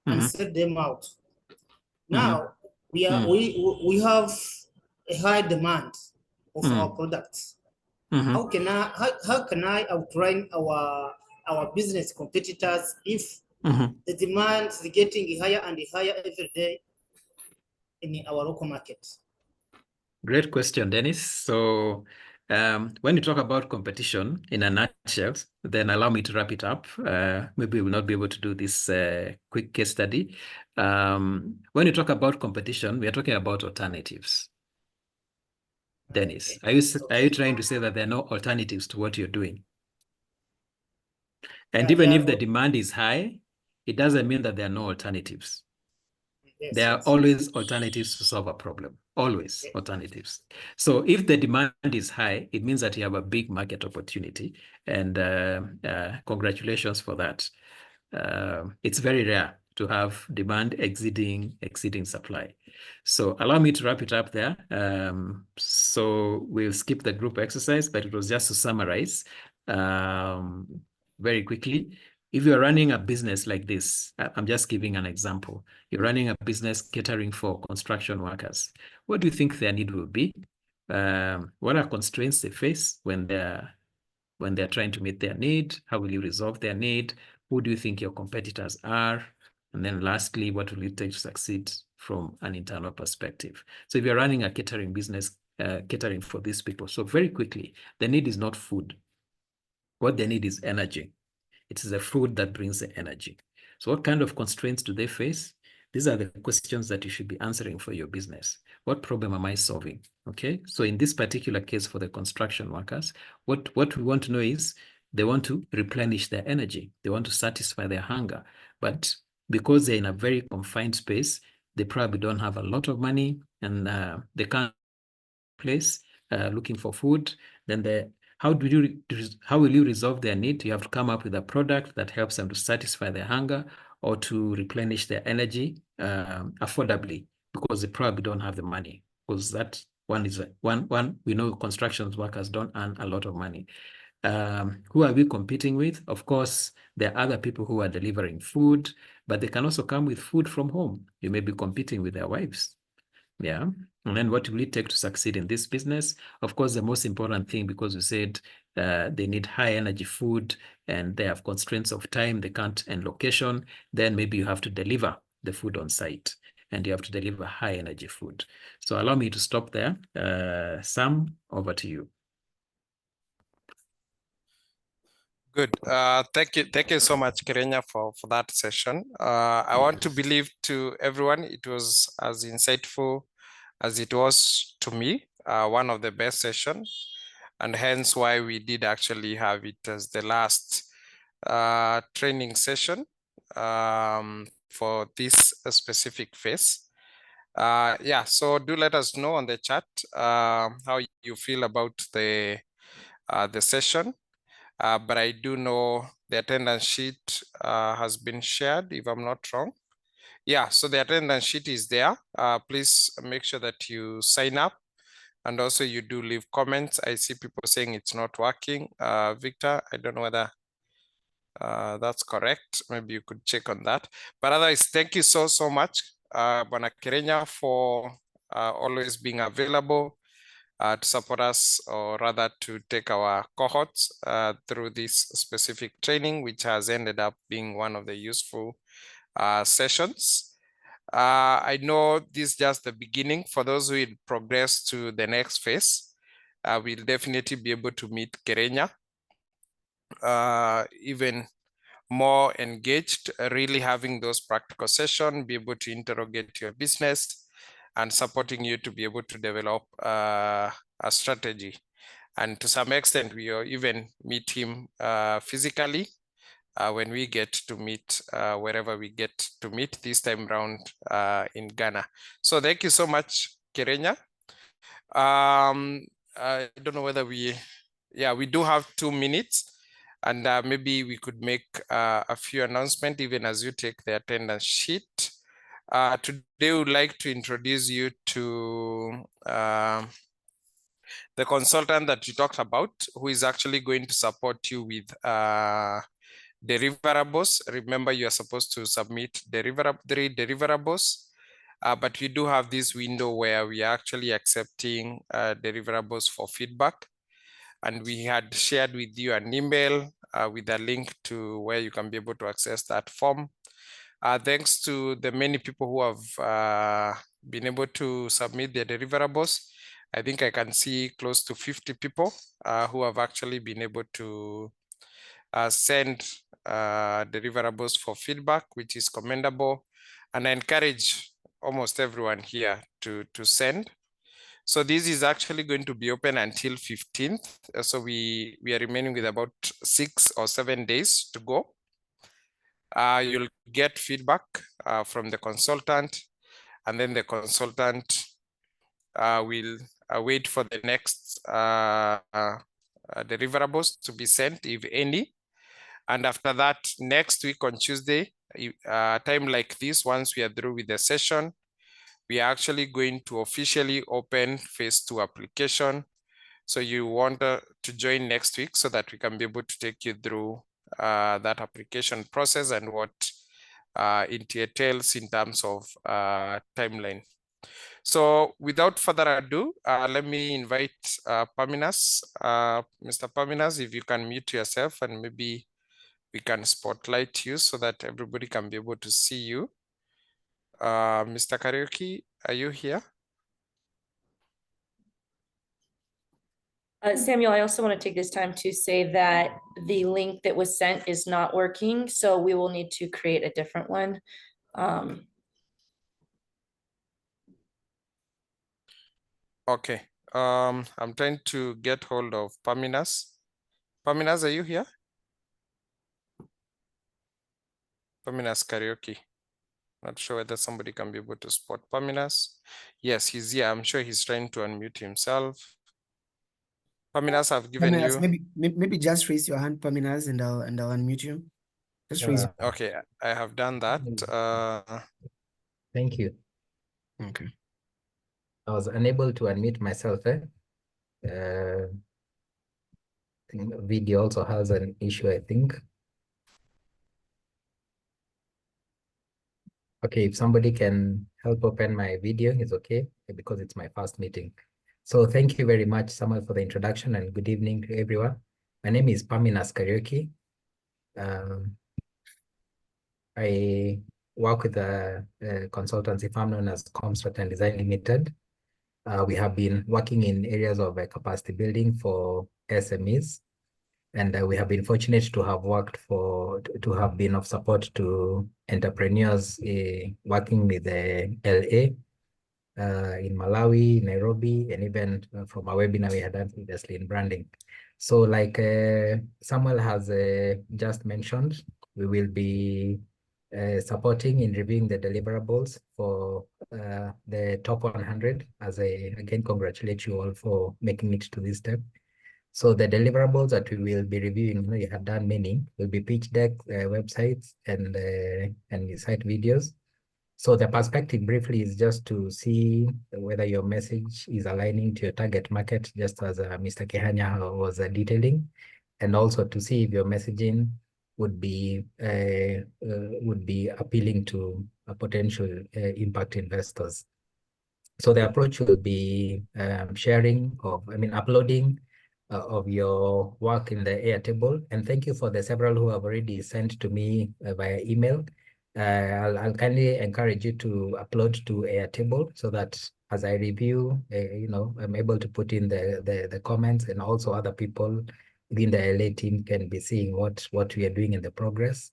and sell them out. Now we have a high demand of our products. How can I outrun our business competitors if the demand is getting higher and higher every day in our local market? Great question, Dennis. So when you talk about competition in a nutshell, then allow me to wrap it up. Maybe we will not be able to do this quick case study. When you talk about competition, we are talking about alternatives. Dennis? Are you trying to say that there are no alternatives to what you're doing? And even if the demand is high, it doesn't mean that there are no alternatives. There are always alternatives to solve a problem, always alternatives. So if the demand is high, it means that you have a big market opportunity, and congratulations for that. It's very rare to have demand exceeding supply. So allow me to wrap it up there. So we'll skip the group exercise, but it was just to summarize very quickly. If you're running a business like this, I'm just giving an example. You're running a business catering for construction workers. What do you think their need will be? What are constraints they face when they're trying to meet their need? How will you resolve their need? Who do you think your competitors are? And then lastly, what will it take to succeed from an internal perspective? So if you're running a catering business, catering for these people, so very quickly, the need is not food. What they need is energy. It is the food that brings the energy. So what kind of constraints do they face? These are the questions that you should be answering for your business. What problem am I solving? Okay, so in this particular case for the construction workers, what we want to know is they want to replenish their energy. They want to satisfy their hunger. But because they're in a very confined space, they probably don't have a lot of money, and they can't place looking for food. Then how will you resolve their need? You have to come up with a product that helps them to satisfy their hunger or to replenish their energy affordably, because they probably don't have the money. Because that one is one we know construction workers don't earn a lot of money. Who are we competing with? Of course, there are other people who are delivering food, but they can also come with food from home. You may be competing with their wives. Yeah. And then what will it take to succeed in this business? Of course, the most important thing, because we said they need high energy food and they have constraints of time, they can't, and location, then maybe you have to deliver the food on site and you have to deliver high energy food. So allow me to stop there. Sam, over to you. Good. Thank you so much, Kirenya, for that session. I want to believe to everyone it was as insightful as it was to me, one of the best sessions, and hence why we did actually have it as the last training session for this specific phase. Yeah, so do let us know on the chat how you feel about the session. But I do know the attendance sheet has been shared, if I'm not wrong. Yeah, so the attendance sheet is there. Please make sure that you sign up, and also you do leave comments. I see people saying it's not working. Victor, I don't know whether that's correct. Maybe you could check on that. But otherwise, thank you so much, Bwana Kirenya, for always being available to support us, or rather to take our cohorts through this specific training, which has ended up being one of the useful sessions. I know this is just the beginning. For those who will progress to the next phase, we'll definitely be able to meet Kirenya even more engaged, really having those practical sessions, be able to interrogate your business, and supporting you to be able to develop a strategy. And to some extent, we will even meet him physically when we get to meet wherever we get to meet this time around in Ghana. So thank you so much, Kirenya. I don't know whether we do have 2 minutes, and maybe we could make a few announcements even as you take the attendance sheet. Today, we would like to introduce you to the consultant that you talked about, who is actually going to support you with deliverables. Remember, you are supposed to submit 3 deliverables, but we do have this window where we are actually accepting deliverables for feedback. And we had shared with you an email with a link to where you can be able to access that form. Thanks to the many people who have been able to submit their deliverables, I think I can see close to 50 people who have actually been able to send deliverables for feedback, which is commendable. And I encourage almost everyone here to send. So this is actually going to be open until 15th. So we are remaining with about 6 or 7 days to go. You'll get feedback from the consultant, and then the consultant will wait for the next deliverables to be sent, if any. And after that, next week on Tuesday, time like this, once we are through with the session, we are actually going to officially open phase 2 application. So you want to join next week so that we can be able to take you through that application process and what it entails in terms of timeline. So without further ado, let me invite Paminas. Mr. Paminas, if you can mute yourself and maybe we can spotlight you so that everybody can be able to see you. Mr. Kariuki, are you here? Samuel, I also want to take this time to say that the link that was sent is not working, so we will need to create a different one. Okay, I'm trying to get hold of Paminas. Paminas, are you here? Paminas Karaoke. Not sure whether somebody can be able to spot Paminas. Yes, he's here. I'm sure he's trying to unmute himself. Paminas, I've given Paminas, you. maybe just raise your hand, Paminas, and I'll unmute you. Just raise. Okay, I have done that. Thank you. Okay. I was unable to unmute myself. Video also has an issue, I think. Okay, if somebody can help open my video, it's okay, because it's my first meeting. So thank you very much, Samuel, for the introduction, and good evening to everyone. My name is Paminas Karaoke. I work with a consultancy firm known as Comstrat and Design Limited. We have been working in areas of capacity building for SMEs. And we have been fortunate to have have been of support to entrepreneurs working with the LA, in Malawi, Nairobi, and even from a webinar we had done previously in branding. So like Samuel has just mentioned, we will be supporting in reviewing the deliverables for the top 100. As I again congratulate you all for making it to this step. So the deliverables that we will be reviewing, you have done many, will be pitch deck, websites, and site videos. So the perspective briefly is just to see whether your message is aligning to your target market, just as Mr. Kehanya was detailing, and also to see if your messaging would be appealing to potential impact investors. So the approach will be uploading of your work in the Airtable. And thank you for the several who have already sent to me via email. I'll kindly encourage you to upload to Airtable so that as I review, I'm able to put in the comments, and also other people within the LA team can be seeing what we are doing in the progress.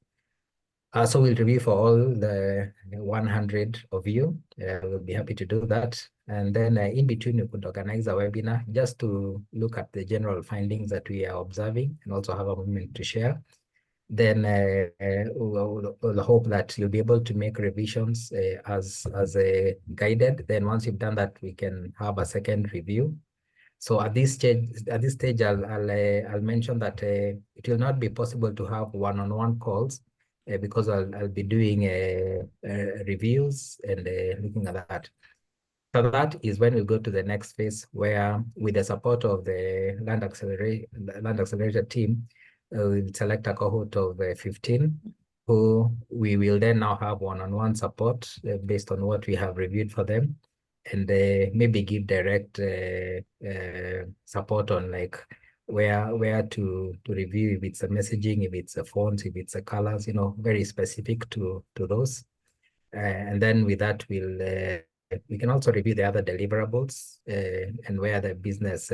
So we'll review for all the 100 of you. We'll be happy to do that. And then in between, we could organize a webinar just to look at the general findings that we are observing and also have a moment to share. Then we'll hope that you'll be able to make revisions as guided. Then once you've done that, we can have a second review. So at this stage, I'll mention that it will not be possible to have one-on-one calls because I'll be doing reviews and looking at that. So that is when we go to the next phase, where with the support of the Land Accelerator team, we'll select a cohort of 15 who we will then now have one-on-one support based on what we have reviewed for them, and maybe give direct support on like where to review, if it's a messaging, if it's a font, if it's a colors, very specific to those. And then with that, we can also review the other deliverables and where the business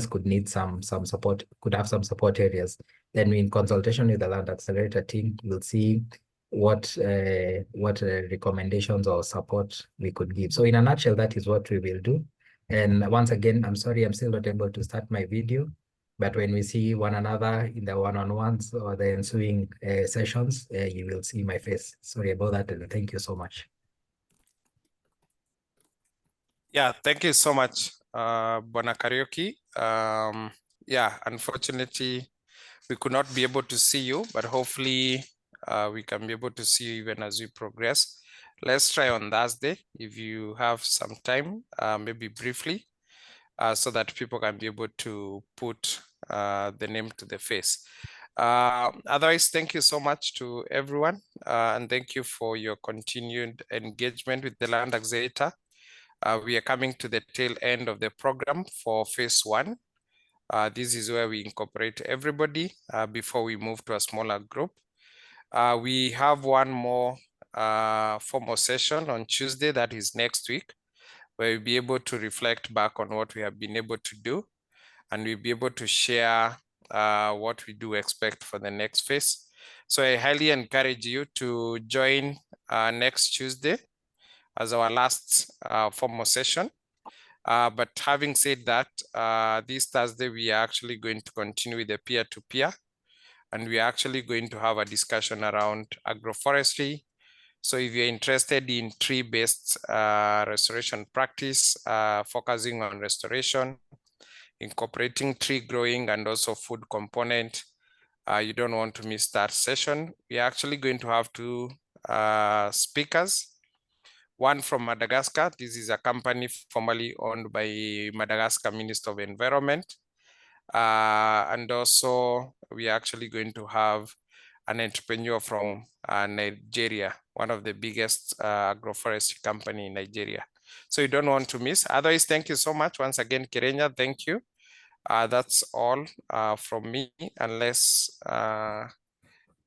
could need some support, could have some support areas. Then in consultation with the Land Accelerator team, we'll see what recommendations or support we could give. So in a nutshell, that is what we will do. And once again, I'm sorry, I'm still not able to start my video, but when we see one another in the one-on-ones or the ensuing sessions, you will see my face. Sorry about that, and thank you so much. Yeah, thank you so much, Bwana Kariuki. Yeah, unfortunately, we could not be able to see you, but hopefully we can be able to see you even as we progress. Let's try on Thursday if you have some time, maybe briefly, so that people can be able to put the name to the face. Otherwise, thank you so much to everyone, and thank you for your continued engagement with the Land Accelerator. We are coming to the tail end of the program for phase 1. This is where we incorporate everybody before we move to a smaller group. We have one more formal session on Tuesday, that is next week, where we'll be able to reflect back on what we have been able to do, and we'll be able to share what we do expect for the next phase. So I highly encourage you to join next Tuesday as our last formal session. But having said that, this Thursday, we are actually going to continue with the peer-to-peer, and we are actually going to have a discussion around agroforestry. So if you're interested in tree-based restoration practice, focusing on restoration, incorporating tree growing and also food component, you don't want to miss that session. We are actually going to have 2 speakers. One from Madagascar. This is a company formerly owned by Madagascar Minister of Environment. And also we are actually going to have an entrepreneur from Nigeria, one of the biggest agroforestry company in Nigeria. So you don't want to miss. Otherwise, thank you so much. Once again, Kirenya, thank you. That's all from me, unless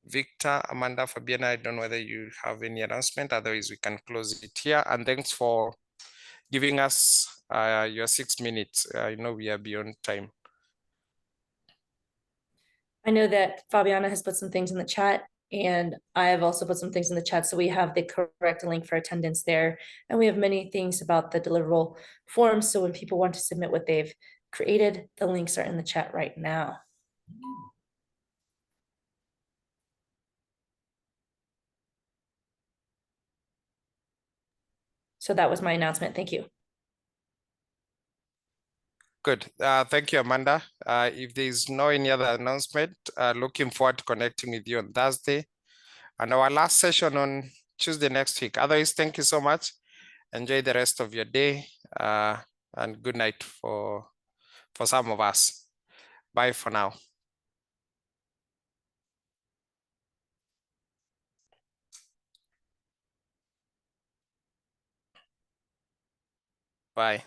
Victor, Amanda, Fabiana, I don't know whether you have any announcement. Otherwise, we can close it here. And thanks for giving us your 6 minutes. I know we are beyond time. I know that Fabiana has put some things in the chat, and I have also put some things in the chat. So we have the correct link for attendance there. And we have many things about the deliverable forms. So when people want to submit what they've created, the links are in the chat right now. So that was my announcement. Thank you. Good. Thank you, Amanda. If there's no any other announcement, looking forward to connecting with you on Thursday and our last session on Tuesday next week. Otherwise, thank you so much. Enjoy the rest of your day, and good night for some of us. Bye for now. Bye.